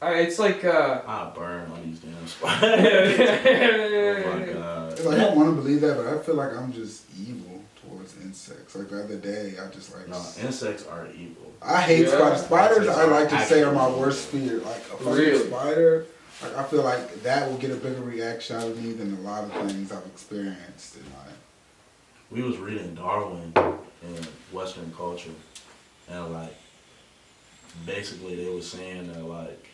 It's like I burn on these damn spiders. Oh my god. It's like, I don't want to believe that, but I feel like I'm just evil towards insects. Like the other day, I just like. No, insects are evil. I hate Yeah. spiders. Spiders, I like to say, are my Actually, worst fear. Like a fucking Really? spider, like I feel like that will get a bigger reaction out of me than a lot of things I've experienced in life. We was reading Darwin in Western culture, and like basically they were saying that like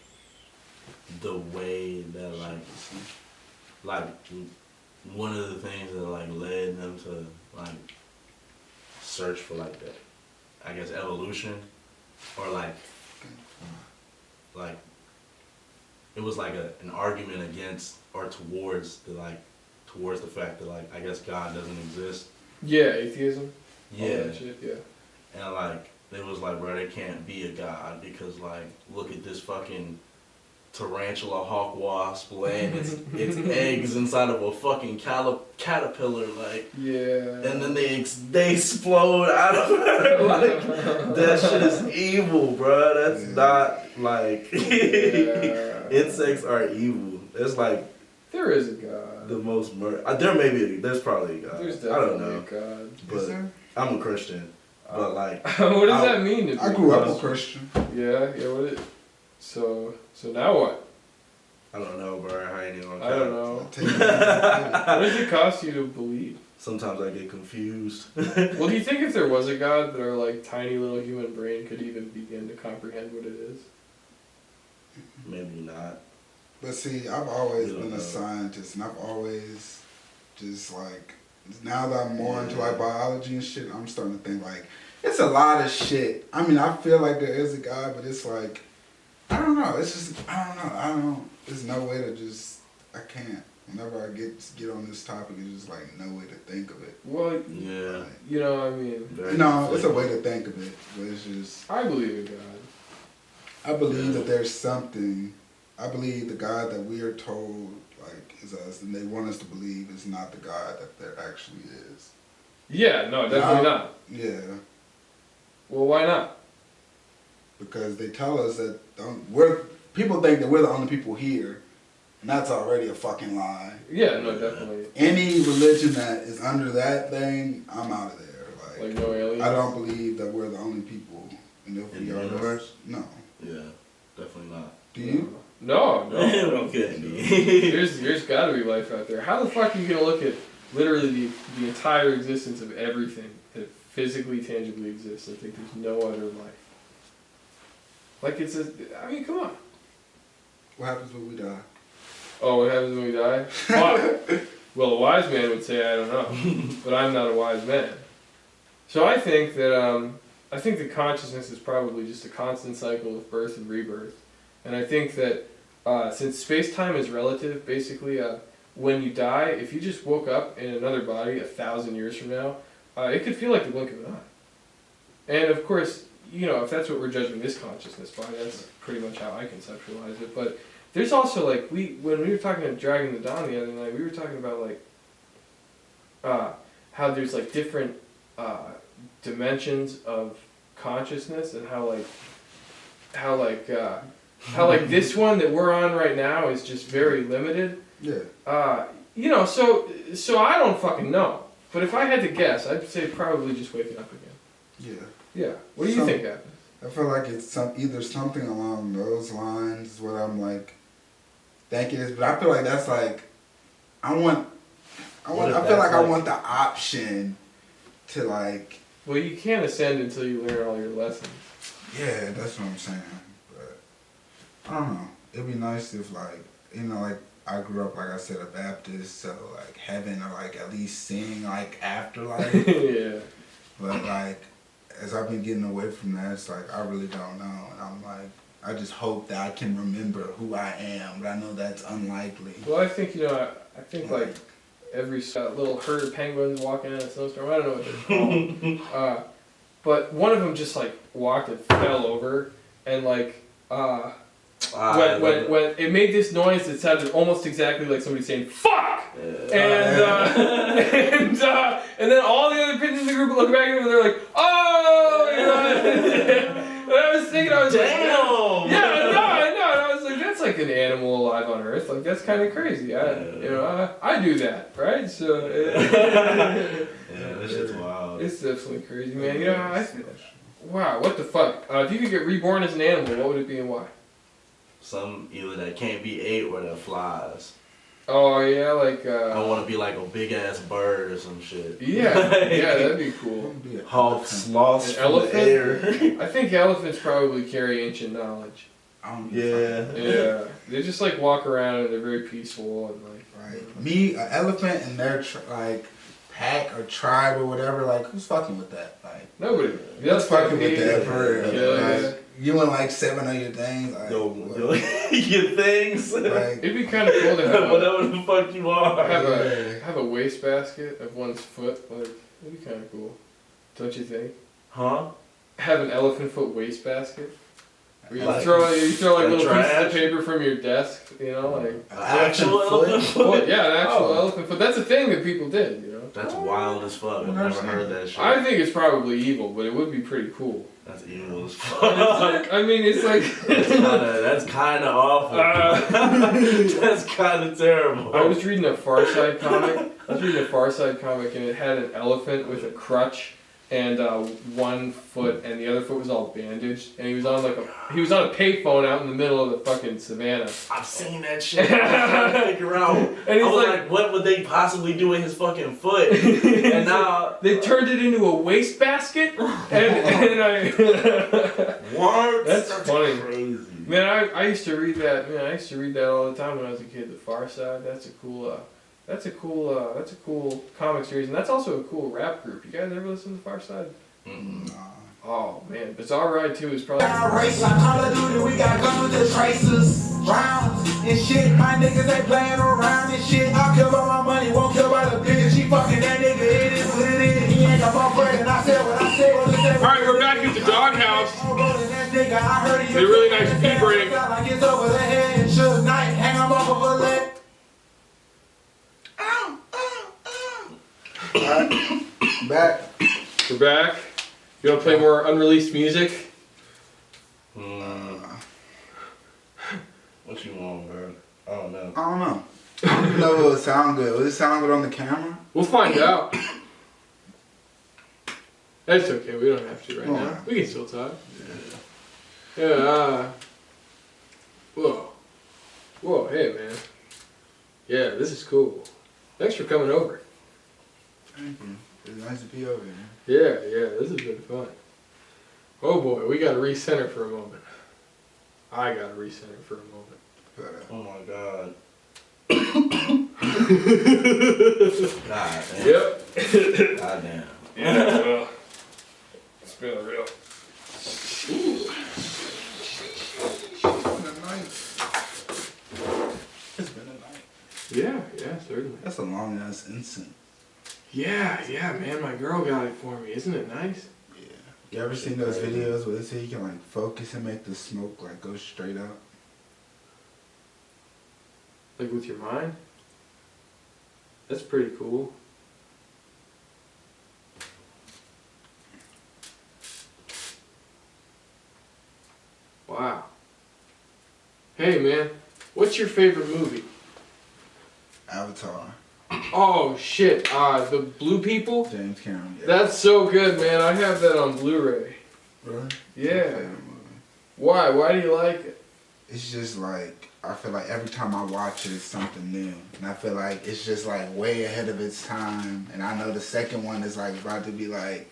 the way that like one of the things that like led them to like search for like the I guess evolution or like it was like an argument against or towards the fact that like I guess God doesn't exist. yeah, atheism. All Yeah. that shit, yeah. And like they was like, bro, there can't be a God because like look at this fucking tarantula hawk wasp laying its eggs inside of a fucking caterpillar, like, Yeah. and then they explode out of her. Like that shit is evil, bro. That's not like Yeah. insects are evil. It's like There is a God. the most there's probably a God. There's I don't definitely know, a God. but I'm a Christian. But like, What does that mean to be? I grew up a Christian. Yeah, what it so now what? I don't know, bro. I ain't even gonna I don't count. know. I'll tell you What does it cost you to believe? Sometimes I get confused. Well, do you think if there was a God that our like tiny little human brain could even begin to comprehend what it is? Maybe not. But see, I've always You don't been a know. scientist, and I've always just like, now that I'm more into like biology and shit, I'm starting to think like, it's a lot of shit. I mean, I feel like there is a God, but it's like, I don't know. It's just, I don't know. There's no way to just, I can't. Whenever I get on this topic, it's just like no way to think of it. Well, Yeah. Like, you know, I mean, Very no, it's a conflicting. way to think of it, but it's just, I believe in God. I believe that there's something. I believe the God that we are told like is us, and they want us to believe is not the God that there actually is. Yeah, no, definitely not. Yeah, Well, why not? because they tell us that people think that we're the only people here, and that's already a fucking lie. Yeah, no, definitely. Any religion that is under that thing, I'm out of there. Like no aliens. I don't believe that we're the only people, and if In we the are, universe? no. Yeah, definitely not. Do you? No, no. Okay. There's got to be life out there. How the fuck are you gonna look at literally the entire existence of everything that physically, tangibly exists and think there's no other life? Like I mean, come on. What happens when we die? Oh, what happens when we die? Well, a wise man would say, I don't know, but I'm not a wise man. So I think that consciousness is probably just a constant cycle of birth and rebirth, and I think that since space-time is relative, basically, when you die, if you just woke up in another body 1,000 years from now, it could feel like the blink of an eye. And of course, you know, if that's what we're judging this consciousness by, that's pretty much how I conceptualize it. But there's also like when we were talking about Dragon the Dawn the other night, we were talking about like how there's like different dimensions of consciousness, and how this one that we're on right now is just very limited. Yeah. You know, so I don't fucking know. But if I had to guess, I'd say probably just waking up again. Yeah. Yeah. What do you think happens? I feel like it's either something along those lines is what I'm like thinking is, but I feel like that's like I feel like I want the option to like. Well, you can't ascend until you learn all your lessons. Yeah, that's what I'm saying. But I don't know. It'd be nice if like, you know, like I grew up, like I said, a Baptist, so like heaven or like at least seeing like afterlife. Yeah. But like as I've been getting away from that, it's like I really don't know, and I'm like, I just hope that I can remember who I am, but I know that's unlikely. Well, I think, you know, I think like every little herd of penguins walking in a snowstorm, I don't know what they're called, but one of them just like walked and fell over, and like when it made this noise that sounded almost exactly like somebody saying "fuck," and then all the other pigeons in the group look back at him and they're like, "Oh," you know. And I was thinking, I was like, "Yeah, I know." And I was like, "That's like an animal alive on Earth. Like that's kind of crazy." I do that, right? So. Yeah, this shit's wild. It's definitely crazy, man. You know, wow, what the fuck? If you could get reborn as an animal, what would it be and why? Some either that can't be ate or that flies. Oh yeah, like I want to be like a big ass bird or some shit. Yeah, yeah, that'd be cool. Hawk, sloths, elephant. Air. I think elephants probably carry ancient knowledge. Yeah. Yeah, they just like walk around and they're very peaceful and like. Right. Me, an elephant, and their like pack or tribe or whatever. Like, who's fucking with that? Like nobody. Who's fucking with that for real? Yeah. Like, you and like 7 of your things. Like, your things. Like, it'd be kind of cool to have whatever the fuck you are. Have a wastebasket of one's foot. Like, it'd be kind of cool, don't you think? Huh? Have an elephant foot wastebasket. Where you Like, throw like little pieces trash? of paper from your desk, you know, like. Actual elephant foot? Well, yeah, an actual elephant foot. That's a thing that people did, you know. That's wild as fuck. I've never heard that shit. I think it's probably evil, but it would be pretty cool. That's evil as fuck. I mean, it's like. That's kind of awful. That's kind of terrible. I was reading a Far Side comic. And it had an elephant with a crutch and one foot, and the other foot was all bandaged, and he was on a payphone out in the middle of the fucking savannah. I've seen that shit. I'm trying to figure out. And he's like, what would they possibly do with his fucking foot? And now they turned it into a wastebasket, and I. What? That's funny. Crazy. Man, I used to read that. Man, I used to read that all the time when I was a kid. The Far Side. That's a cool comic series, and that's also a cool rap group. You guys ever listen to Far Side? Mm-hmm. Oh man, Bizarre Ride 2 is probably. Race like Call of Duty, we got guns with the tracers, rounds and shit. My niggas ain't playing around and shit. I'll kill by my money, won't kill by the bitch. She fucking that nigga, it is what it is. He ain't got my friend, and I said what I said. Alright, we're back at the Doghouse. It's a really nice pee break. Like it's over the head and Suge Knight, hang him off of a leg. Alright, back. We're back. You want to play more unreleased music? What you want, bro? I don't know. I don't know. I don't know if it would sound good. Would it sound good on the camera? We'll find out. That's okay. We don't have to right now. Alright. We can still talk. Yeah. Whoa. Hey, man. Yeah, this is cool. Thanks for coming over. Thank you. It's nice to be over here. Yeah. This has been fun. Oh boy, we got to recenter for a moment. I gotta recenter for a moment. But, Oh my god. God damn. Yep. God damn. Yeah, well, it's been a real. it's been a night. Yeah, certainly. That's a long ass instant. Yeah, man, my girl got it for me. Isn't it nice? Yeah. You ever seen those videos where they say you can like focus and make the smoke like go straight up? Like with your mind? That's pretty cool. Wow. Hey man, what's your favorite movie? Avatar. Oh shit, the Blue People? James Cameron. Yeah. That's so good, man. I have that on Blu-ray. Really? Yeah. My favorite movie. Why? Why do you like it? It's just like, I feel like every time I watch it, it's something new. And I feel like it's just like way ahead of its time. And I know the second one is like about to be like,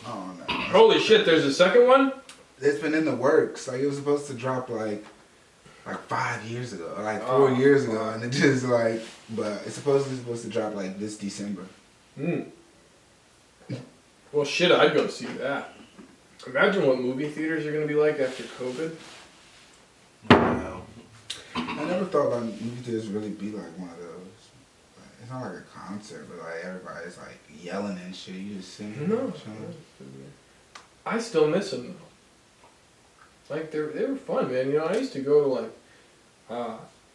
I don't know. Holy shit, there's a second one? It's been in the works. Like it was supposed to drop like 5 years ago, or like 4 Oh, years ago. wow. And it just like, but it's supposed to drop like this December. Well shit, I'd go see that. Imagine what movie theaters are gonna be like after COVID. Wow. I never thought like movie theaters really be like one of those. Like, it's not like a concert, but like everybody's like yelling and shit. You just sitting there No. chilling. I still miss them though. Like they were fun, man. You know, I used to go to like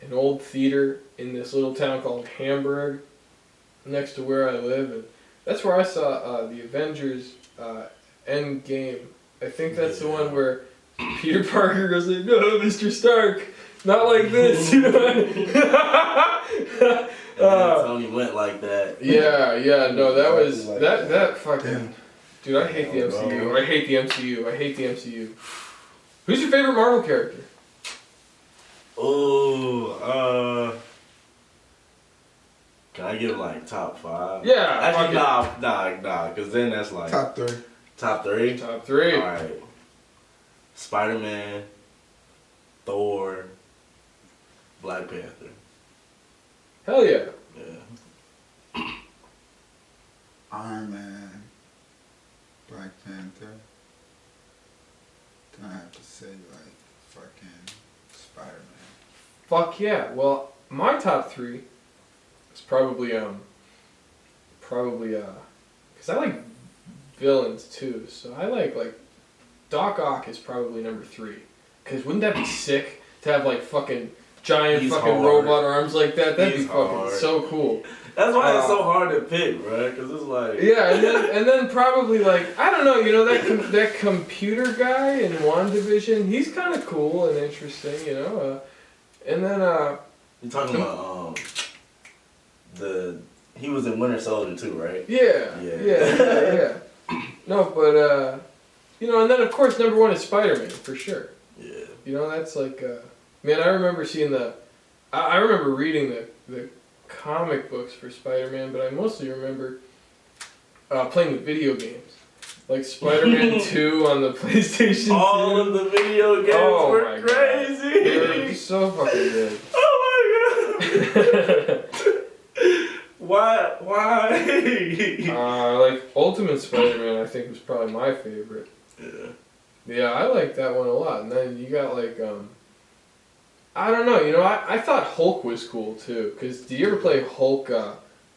an old theater in this little town called Hamburg, next to where I live, and that's where I saw the Avengers Endgame. I think that's the one where Peter Parker goes like, "No, Mr. Stark, not like this." You know? And then Tony went like that. Yeah. No, that was Like that fucking. Damn. Dude, I hate the MCU. I hate the MCU. Who's your favorite Marvel character? Oh, can I give like top 5? Yeah. Actually, fuck nah, because then that's like Top 3. top 3. it. Top 3. Alright. Spider-Man, Thor, Black Panther. Hell yeah. Yeah. Iron Man. Black Panther. Then I have to say like fucking Spider-Man. Fuck yeah. Well, my top 3 is probably because I like villains too. So I like Doc Ock is probably number 3. Because wouldn't that be sick to have like fucking giant He's fucking hard. robot arms like that? That'd He's be fucking hard. so cool. That's why it's so hard to pick, bro. Because it's like Yeah, and then probably like I don't know, you know that computer guy in WandaVision, he's kind of cool and interesting, you know. And then you're talking about he was in Winter Soldier too, right? yeah. No, but you know, and then of course number 1 is Spider-Man for sure. Yeah. You know, that's like man, I remember seeing I remember reading the comic books for Spider-Man, but I mostly remember playing the video games. Like Spider-Man 2 on the PlayStation 2. All of the video games Oh were my crazy. They were so fucking good. Oh my god. Why? Like Ultimate Spider-Man, I think was probably my favorite. Yeah. Yeah, I like that one a lot. And then you got like I don't know, you know, I thought Hulk was cool too. Cause did you ever play Hulk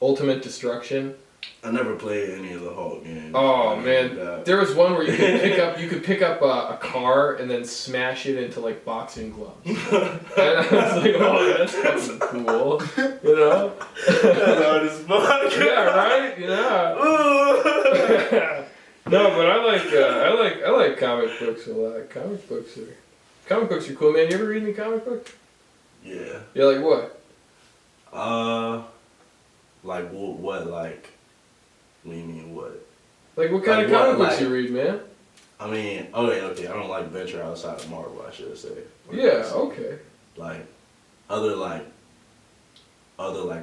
Ultimate Destruction? I never played any of the Hulk games. Oh man, there was one where you could pick up a car and then smash it into like boxing gloves. And I was like, oh, that's fucking cool, you know? That's hard as fuck. Yeah, right? Yeah. No, but I like comic books a lot. Comic books are cool, man. You ever read any comic books? Yeah. Yeah, like what? Like what? Like, what do you mean what? Like what kind Like of comic what, books like- you read, man? I mean, okay. I don't like venture outside of Marvel. I should say. Yeah, okay. Like, other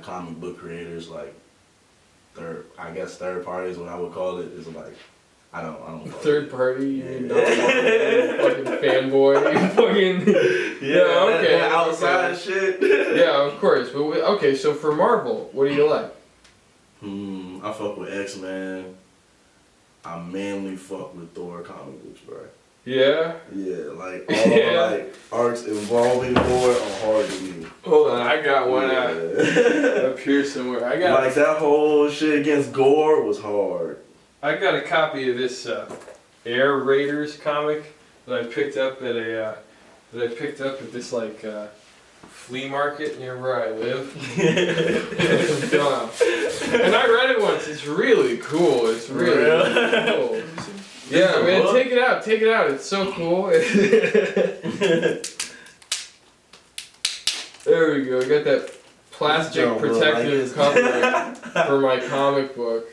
comic book creators, like third parties, what I would call it, is like I don't. fuck Third with party, you Yeah. fucking fanboy, you fucking. it. Yeah, okay. that outside okay. shit. Yeah, of course. But okay, so for Marvel, what do you like? I fuck with X-Men. I mainly fuck with Thor comic books, bro. Yeah. Yeah, like all like arcs involving Thor are hard to me. Hold on, I got one Yeah. up here somewhere. I got Like that whole shit against Gore was hard. I got a copy of this Air Raiders comic that I picked up at this like flea market near where I live. And I read it once. It's really cool. It's really cool. Yeah, man, take it out. It's so cool. There we go. I got that plastic protective cover for my comic book.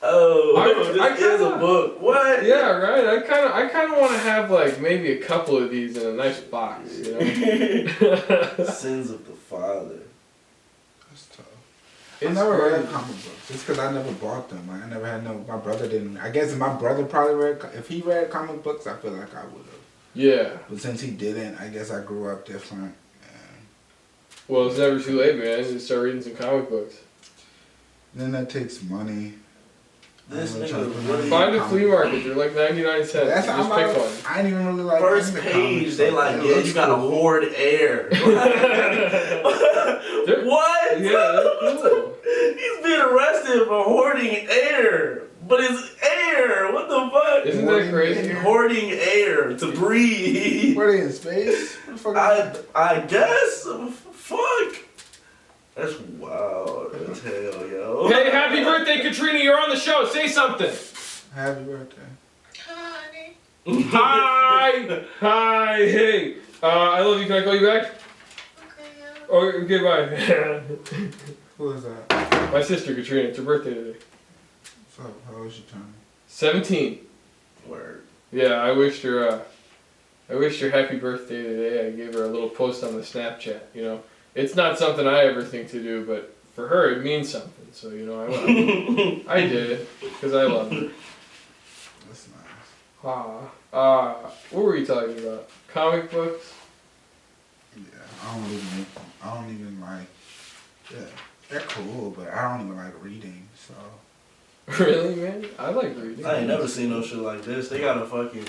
Oh, I this is a book. What? Yeah, right. I kind of want to have like maybe a couple of these in a nice box, you know. Sins of the Father. That's tough. It's I never read crazy. comic books. Just because I never bought them. Like, I never had no. My brother didn't. I guess if my brother probably read. If he read comic books, I feel like I would have. Yeah. But since he didn't, I guess I grew up different. Well, it's never too late, man. Just start reading some comic books. Then that takes money. This I'm nigga trying to really. Find a flea market. They're like 99 cents. That's You I'm just pick like, one. I didn't even really like. First the page, comics they like, that. yeah, It you gotta looks cool. hoard air. They're- What? Yeah, they're cool. He's being arrested for hoarding air. But it's air. What the fuck? Isn't that crazy? Hoarding air to breathe. What are they in space? What the fuck is I guess. Fuck. That's wild as hell, yo. Hey, happy birthday, Katrina! You're on the show. Say something. Happy birthday. Hi. Hi. Hey. I love you. Can I call you back? Okay, bye. Who is that? My sister Katrina. It's her birthday today. What's up? How old is she turning? 17. Word. Yeah, I wished her happy birthday today. I gave her a little post on the Snapchat, you know. It's not something I ever think to do, but for her it means something. So, you know, I did it because I love her. That's nice. What were we talking about? Comic books? Yeah, I don't even like. Yeah, they're cool, but I don't even like reading. So. Really, man? I like reading. I ain't never seen no shit like this. They got a fucking,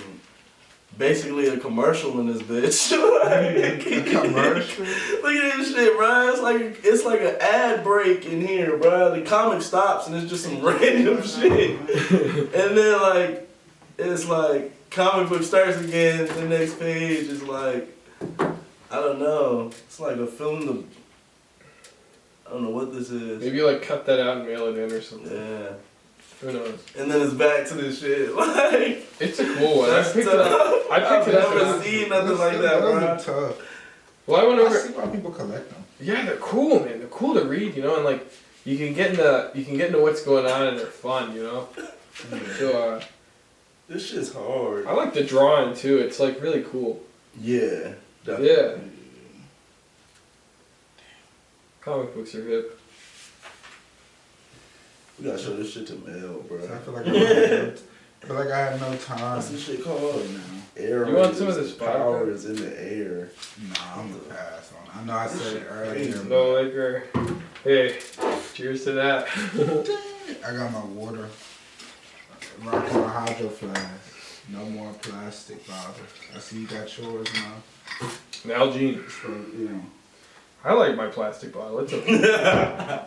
basically a commercial in this bitch. A commercial? Look at this shit, bro. It's like an ad break in here, bro. The comic stops and it's just some random shit. And then like, it's like comic book starts again. The next page is like, I don't know. It's like a film. I don't know what this is. Maybe like cut that out and mail it in or something. Yeah. Who knows? And then it's back to this shit. Like, It's a cool one. that's I picked tough. I've never up. seen nothing like that, Those bro. are tough. Well, I went I over. see why people collect them. Yeah, they're cool, man. They're cool to read, you know, and like you can get into what's going on, and they're fun, you know. So This shit's hard. I like the drawing too. It's like really cool. Yeah. Yeah. Comic books are hip. We gotta show this shit to Mel, bro. So I feel like I have no time. What's this shit called? now. Air. You want some of Raiders. this Power popcorn? is in the air. Nah, I'm gonna pass on. I know I said it earlier. No liquor. Hey, cheers to that. I got my water. Rocking my hydro flask. No more plastic bottles. I see you got yours now. Nalgene. So, you know. I like my plastic bottle. It's okay.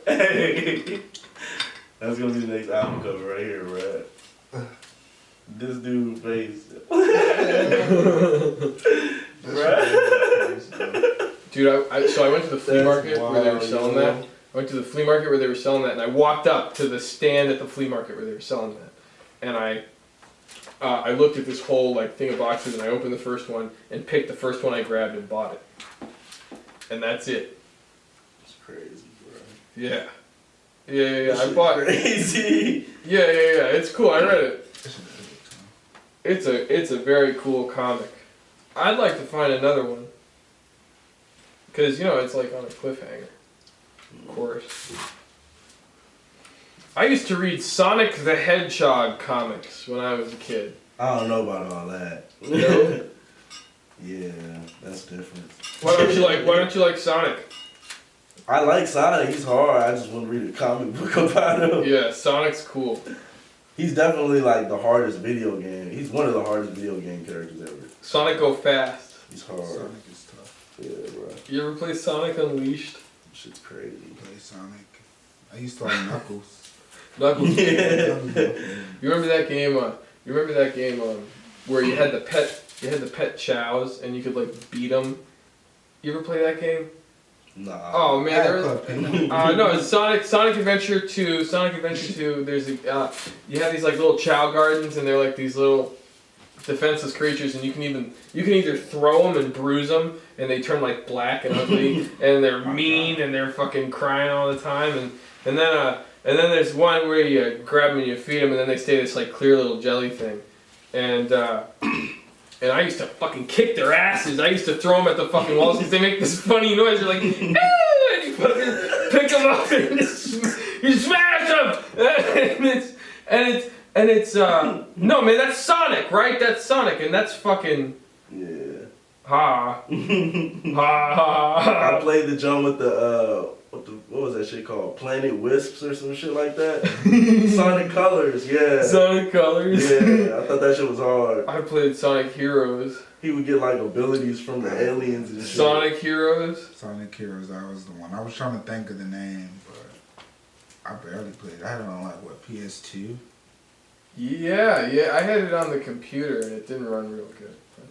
Hey. That's gonna be the next album cover right here, bro. This dude face. Dude, so I went to the flea That's market where they were wild, selling yo. that. I went to the flea market where they were selling that, and I walked up to the stand at the flea market where they were selling that, and I looked at this whole like thing of boxes, and I opened the first one and picked the first one I grabbed and bought it, and that's it. It's crazy, bro. Yeah. Yeah. This I shit bought. crazy. Yeah. It's cool. I read it. It's a very cool comic. I'd like to find another one. Cause you know it's like on a cliffhanger. Of course. I used to read Sonic the Hedgehog comics when I was a kid. I don't know about all that. No? Yeah, that's different. Why don't you like Sonic? I like Sonic. He's hard. I just want to read a comic book about him. Yeah, Sonic's cool. He's definitely like the hardest video game. He's one of the hardest video game characters ever. Sonic go fast. He's hard. Sonic is tough. Yeah, bro. You ever play Sonic Unleashed? Shit's crazy. Play Sonic. I used to like Knuckles. Knuckles. Yeah. You remember that game? Where you had the pet chows and you could like beat them. You ever play that game? Nah. Oh I man, had there was. Club Penguin. No, it's Sonic Adventure 2. Sonic Adventure 2. There's you have these like little chow gardens and they're like these little defenseless creatures and you can either throw them and bruise them and they turn like black and ugly and they're mean and they're fucking crying all the time and then there's one where you grab them and you feed them and then they stay this like clear little jelly thing and I used to fucking kick their asses. I used to throw them at the fucking walls because they make this funny noise. They're like, "Ah!" And you fucking pick them up and you smash them. And it's no man, that's Sonic, right? That's Sonic, and that's fucking Yeah. ha ha. I played the jump with what was that shit called? Planet Wisps or some shit like that. Sonic Colors, yeah. Sonic Colors. Yeah, I thought that shit was hard. I played Sonic Heroes. He would get like abilities from the aliens and shit. Sonic Heroes. Sonic Heroes, that was the one. I was trying to think of the name, but I barely played it. I had it on like what, PS2? Yeah, I had it on the computer and it didn't run real good. But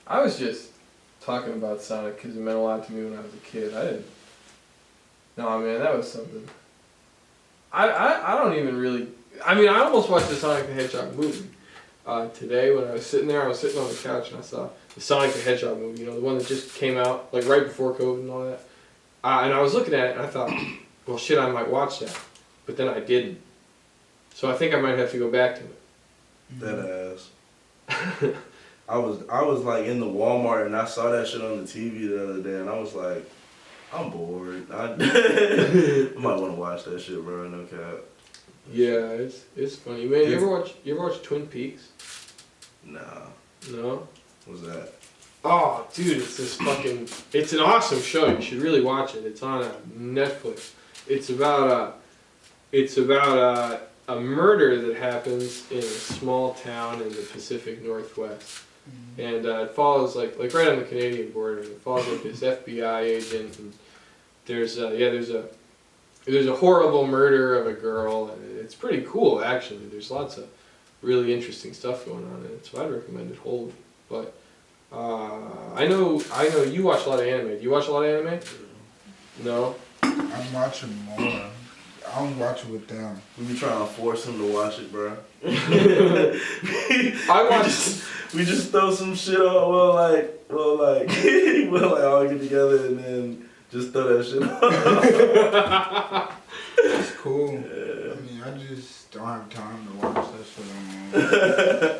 I was just talking about Sonic because it meant a lot to me when I was a kid. No man, that was something. I don't even really. I mean, I almost watched the Sonic the Hedgehog movie today when I was sitting there. I was sitting on the couch and I saw the Sonic the Hedgehog movie. You know, the one that just came out like right before COVID and all that. And I was looking at it and I thought, well, shit, I might watch that, but then I didn't. So I think I might have to go back to it. That ass. I was like in the Walmart and I saw that shit on the TV the other day and I was like, I'm bored. I might want to watch that shit, bro. No cap. Yeah, it's funny, man. You ever watch Twin Peaks? Nah. No. What's that? Oh, dude, it's an awesome show. You should really watch it. It's on Netflix. It's about a murder that happens in a small town in the Pacific Northwest. And it follows like right on the Canadian border. It follows like this FBI agent, and there's a horrible murder of a girl, and it's pretty cool actually. There's lots of really interesting stuff going on in it, so I'd recommend it wholly. But I know you watch a lot of anime. Do you watch a lot of anime? No. I'm watching more. I don't watch it with them. We be trying to force him to watch it, bro. We just throw some shit on. We'll all get together and then just throw that shit on. It's cool. Yeah. I mean, I just don't have time to watch that shit anymore.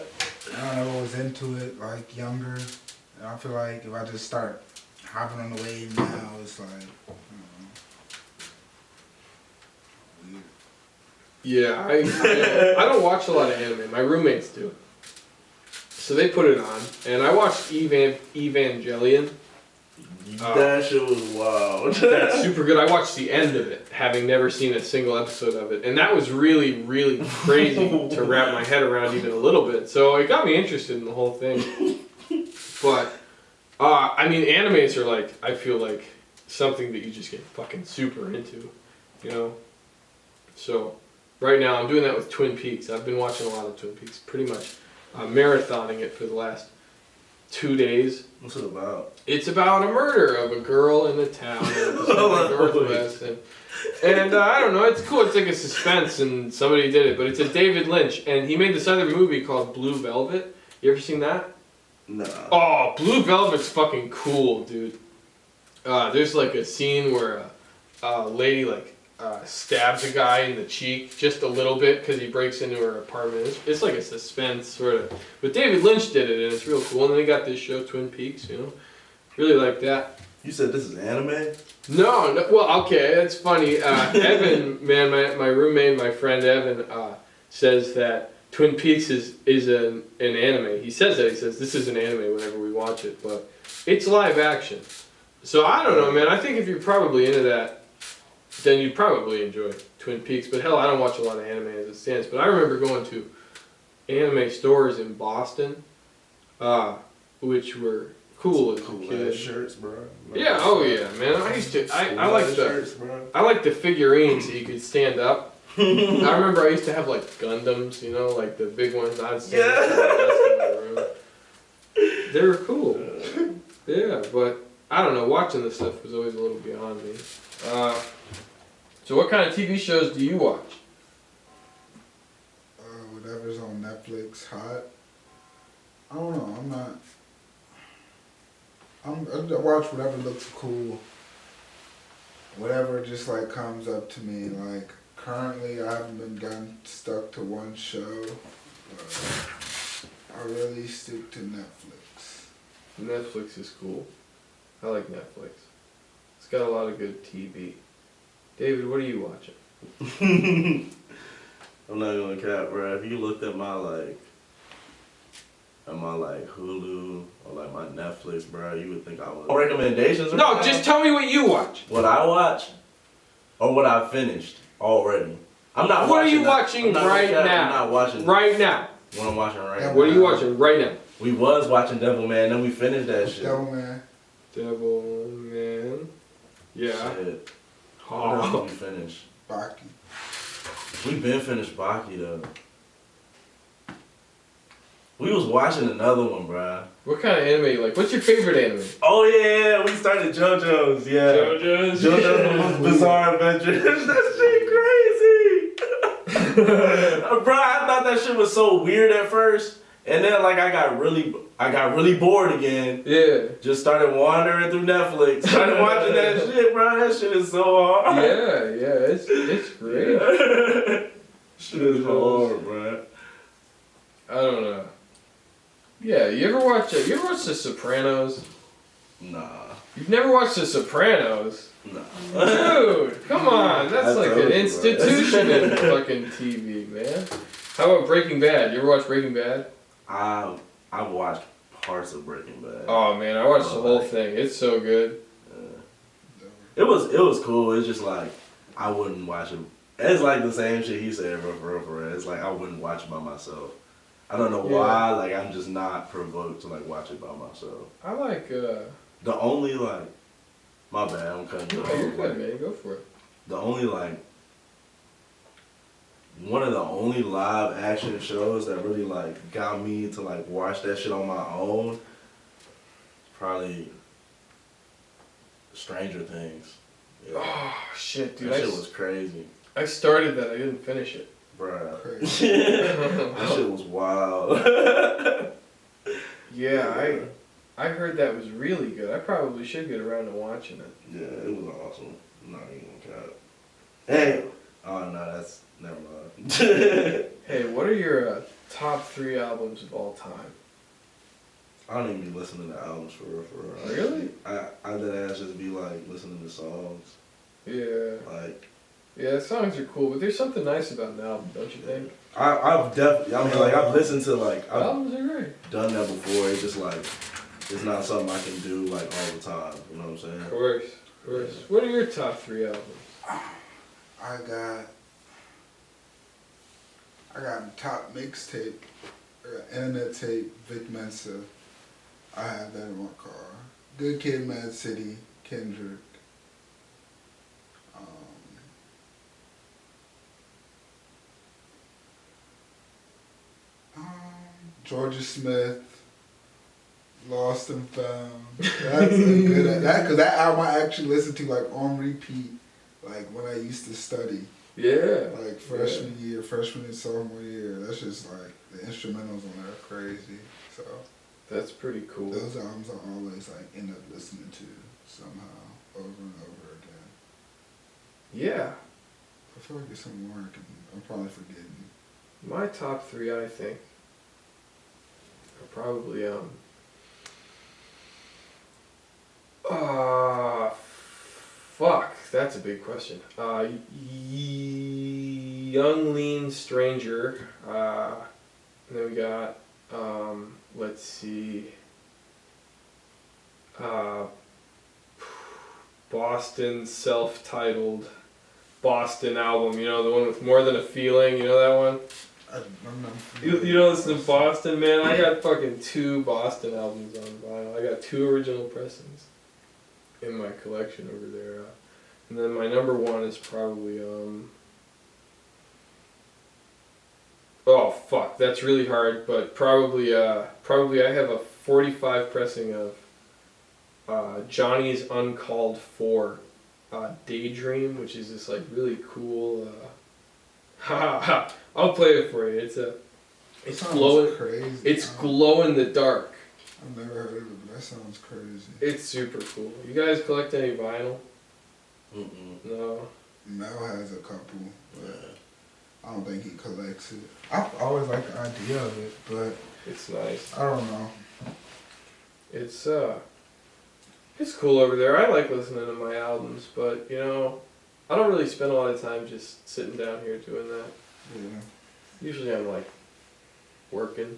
I don't know, I was into it like younger, and I feel like if I just start hopping on the wave now, it's like, weird. Yeah, I don't watch a lot of anime. My roommates do. So they put it on, and I watched Evangelion. That shit was wild. That's super good. I watched the end of it, having never seen a single episode of it, and that was really, really crazy to wrap my head around even a little bit. So it got me interested in the whole thing. But I mean, animes are like, I feel like something that you just get fucking super into, you know. So right now I'm doing that with Twin Peaks. I've been watching a lot of Twin Peaks, pretty much marathoning it for the last 2 days. What's it about? It's about a murder of a girl in the town in the Pacific Northwest, and I don't know. It's cool. It's like a suspense, and somebody did it, but it's a David Lynch, and he made this other movie called Blue Velvet. You ever seen that? Nah. Oh, Blue Velvet's fucking cool, dude. There's like a scene where a lady like stabs a guy in the cheek just a little bit because he breaks into her apartment. It's like a suspense sort of. But David Lynch did it, and it's real cool. And then they got this show, Twin Peaks, you know. Really like that. You said this is anime? No, no. Well, okay, that's funny. Evan, man, my roommate, my friend Evan, says that Twin Peaks is an anime. He says that. He says this is an anime whenever we watch it, but it's live action. So I don't know, man. I think if you're probably into that, then you'd probably enjoy Twin Peaks. But hell, I don't watch a lot of anime as it stands. But I remember going to anime stores in Boston, which were cool as a Cool kid. ass shirts, bro. Yeah, oh yeah, man. I used to. I like the. shirts, bro. I like the figurines that you could stand up. I remember I used to have like Gundams, you know, like the big ones. I'd stand up to the desk in my room. They were cool. Yeah, but I don't know. Watching this stuff was always a little beyond me. So what kind of TV shows do you watch? Whatever's on Netflix, hot. I don't know. I'm not. I watch whatever looks cool. Whatever just like comes up to me. Like currently, I haven't been stuck to one show. I really stick to Netflix. Netflix is cool. I like Netflix. It's got a lot of good TV. David, what are you watching? I'm not gonna cap, bro. If you looked at my Hulu or like my Netflix, bro, you would think I was recommendations. No, right just now? tell me what you watch. What I watch or what I finished already. I'm not. What are you that. watching I'm not right gonna cap, now? I'm not watching Right now. what I'm watching right now. What are you watching right now? We was watching Devilman, then we finished that shit. Devilman. Devilman. Yeah. Shit. Oh. We finished. Barkin. We been finished Baki though. We was watching another one, bruh. What kind of anime you like? What's your favorite anime? Oh yeah, we started JoJo's, yeah. JoJo's. JoJo's Most Bizarre Adventures. That shit crazy. Bruh, I thought that shit was so weird at first. And then like I got really bored again. Yeah. Just started wandering through Netflix. Started watching that shit, bro. That shit is so hard. Yeah, it's great. Shit is hard, bro. I don't know. Yeah, you ever watch The Sopranos? Nah. You've never watched The Sopranos? Nah. Dude, come on. That's I like told an you, bro. institution in fucking TV, man. How about Breaking Bad? You ever watch Breaking Bad? I watched parts of Breaking Bad. Oh man, I watched the whole thing. It's so good. It was cool. It's just like I wouldn't watch it. It's like the same shit he said, for real. It's like I wouldn't watch it by myself. I don't know why. Like I'm just not provoked to like watch it by myself. I like. The only like, my bad. I'm cutting you No, off. you're good, man. Go for it. The only like, one of the only live action shows that really like got me to like watch that shit on my own, probably Stranger Things. Yeah. Oh shit, dude! That shit was crazy, I started that. I didn't finish it. bruh. Crazy. That shit was wild. Yeah, I heard that was really good. I probably should get around to watching it. Yeah, it was awesome. I'm not even gonna cap. Hey, oh no, that's never mind. Hey, what are your top 3 albums of all time? I don't even be listening to albums for real. Really? I did ass just be like listening to songs. Yeah. Like Yeah, songs are cool, but there's something nice about an album, don't you think? I've definitely, I mean, like I've listened to like I've Albums are great. done that before. It's just like it's not something I can do like all the time. You know what I'm saying? Of course. What are your top 3 albums? I got a top mixtape. I got internet tape, Vic Mensa. I have that in my car. Good Kid, Mad City, Kendrick. Georgia Smith, Lost and Found. That's a good because that album I actually listened to like on repeat, like when I used to study, Yeah. like freshman and sophomore year. That's just like the instrumentals on there are crazy. So That's pretty cool. those albums I always like end up listening to somehow over and over again. Yeah. I feel like there's some more I'm probably forgetting. My top 3, I think, are probably fuck, that's a big question. Young Lean Stranger. And then we got, let's see, Boston self-titled Boston album. You know, the one with More Than a Feeling. You know that one? I'm not You don't listen to Boston, man? I got fucking 2 Boston albums on vinyl. I got 2 original pressings in my collection over there. And then my number 1 is probably, oh fuck, that's really hard, but probably I have a 45 pressing of Johnny's Uncalled For Daydream, which is this like really cool, I'll play it for you. It's glowing. Crazy. It's glow in the dark. I've never heard of it, but that sounds crazy. It's super cool. You guys collect any vinyl? No. Mel has a couple, but I don't think he collects it. I've always liked the idea of it, but It's nice. I don't know. It's cool over there. I like listening to my albums, but you know, I don't really spend a lot of time just sitting down here doing that. Yeah. Usually I'm like working.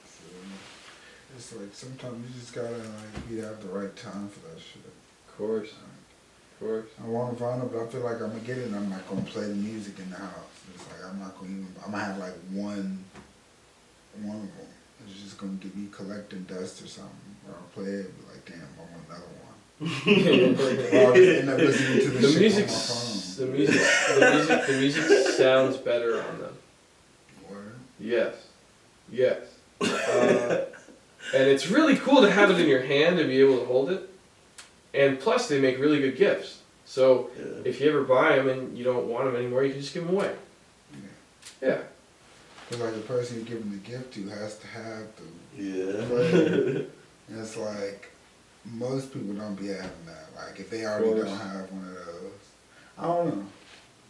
So, it's like sometimes you just gotta like be at the right time for that shit. Of course. Of course. I want to vinyl, but I feel like I'm gonna get it and I'm not gonna play the music in the house. It's like I'm not gonna even. I'm gonna have like one of them. It's just gonna be collecting dust or something. Or I'll play it and be like, damn, I want another one. Or I'll just end up listening to the shit on my phone. The music sounds better on them. Word? Yes. Yes. And it's really cool to have it in your hand and be able to hold it. And plus, they make really good gifts. So if you ever buy them and you don't want them anymore, you can just give them away. Yeah. Because like the person you're giving the gift to has to have the Yeah. play. And it's like most people don't be having that. Like if they already don't have one of those, I don't know.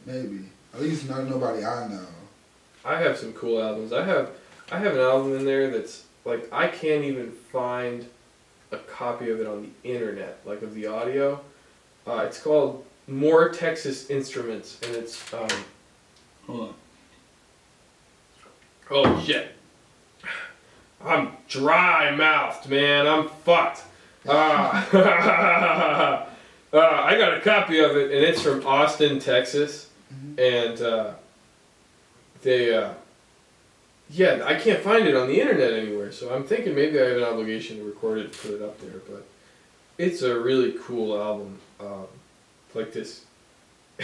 Maybe at least nobody I know. I have some cool albums. I have an album in there that's like I can't even find a copy of it on the internet, like of the audio. It's called More Texas Instruments, and it's Hold on. oh shit. I'm dry mouthed, man. I'm fucked. I got a copy of it, and it's from Austin, Texas, and yeah, I can't find it on the internet anywhere, so I'm thinking maybe I have an obligation to record it and put it up there, but it's a really cool album, like this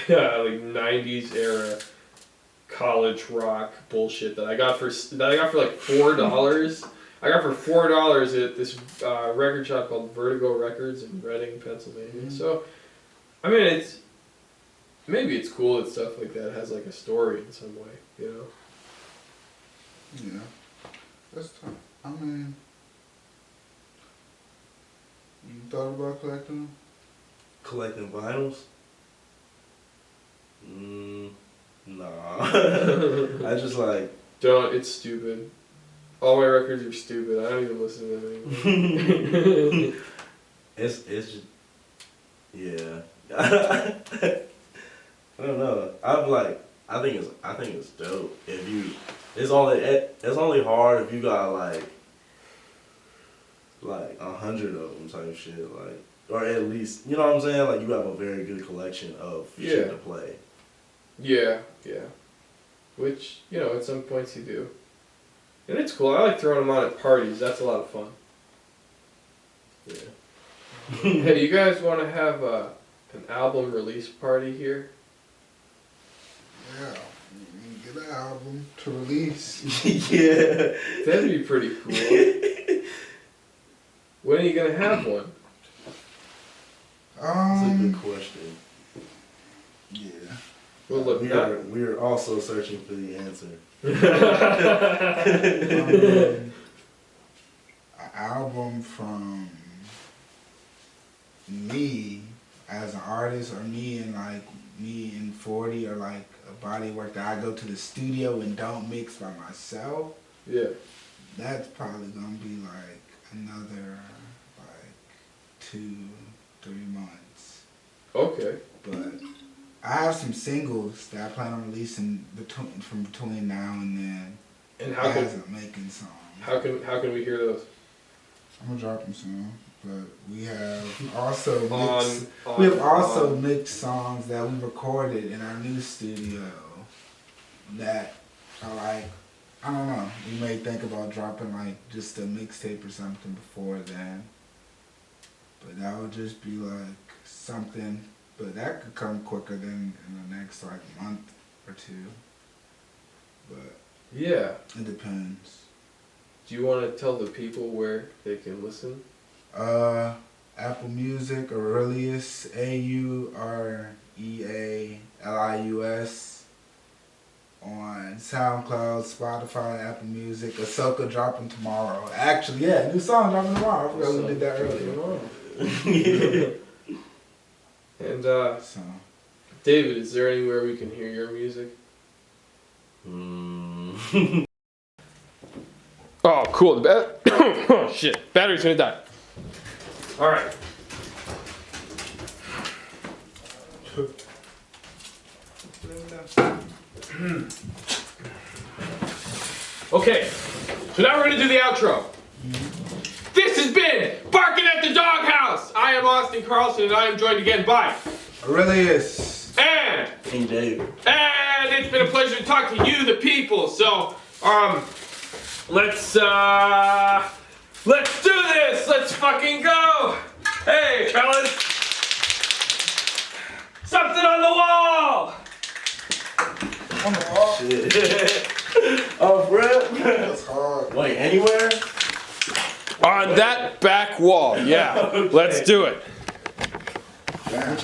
like 90s era college rock bullshit that I got for like $4. I got for $4 at this record shop called Vertigo Records in Reading, Pennsylvania. So, I mean, maybe it's cool that stuff like that has like a story in some way, you know? Yeah, that's tough. I mean, you thought about collecting them? Collecting vinyls? Nah. I just like. Don't, it's stupid. All my records are stupid. I don't even listen to them anymore. It's just. Yeah. I don't know. I think it's dope if you. It's only hard if you got like 100 of them type shit, like, or at least, you know what I'm saying, like you have a very good collection of shit to play. Yeah, yeah. Which, you know, at some points you do. And it's cool. I like throwing them on at parties. That's a lot of fun. Yeah. Hey, you guys want to have an album release party here? Yeah, get an album to release. Yeah. That'd be pretty cool. When are you gonna have one? That's a good question. Yeah. Well, look, we are also searching for the answer. An album from me as an artist, or me in 40, or like a body work that I go to the studio and don't mix by myself. Yeah. That's probably gonna be like another like 2-3 months. Okay. But I have some singles that I plan on releasing between now and then. And how can as I'm making songs. how can we hear those? I'm gonna drop them soon. But we have also mixed songs that we recorded in our new studio that are like, I don't know, we may think about dropping like just a mixtape or something before then. But that would just be like something, but that could come quicker than in the next like month or two. But Yeah. it depends. Do you want to tell the people where they can listen? Apple Music, Aurelius, Aurealius, on SoundCloud, Spotify, Apple Music. Ahsoka dropping tomorrow. Actually, yeah, new song dropping tomorrow. I forgot we did that earlier. And So, David, is there anywhere we can hear your music? Oh, cool. Oh, shit. Battery's gonna die. All right. Okay. So now we're gonna do the outro. This has been Barkin at the Doghouse. I am Austin Carlson, and I am joined again by Aurelius. and King David. And it's been a pleasure to talk to you, the people. So, let's do this. Let's fucking go. Hey, fellas. Something on the wall. On the wall. Shit. Oh, bro. That's hard. Wait, anywhere? On that back wall. Yeah. Okay. Let's do it. Damn.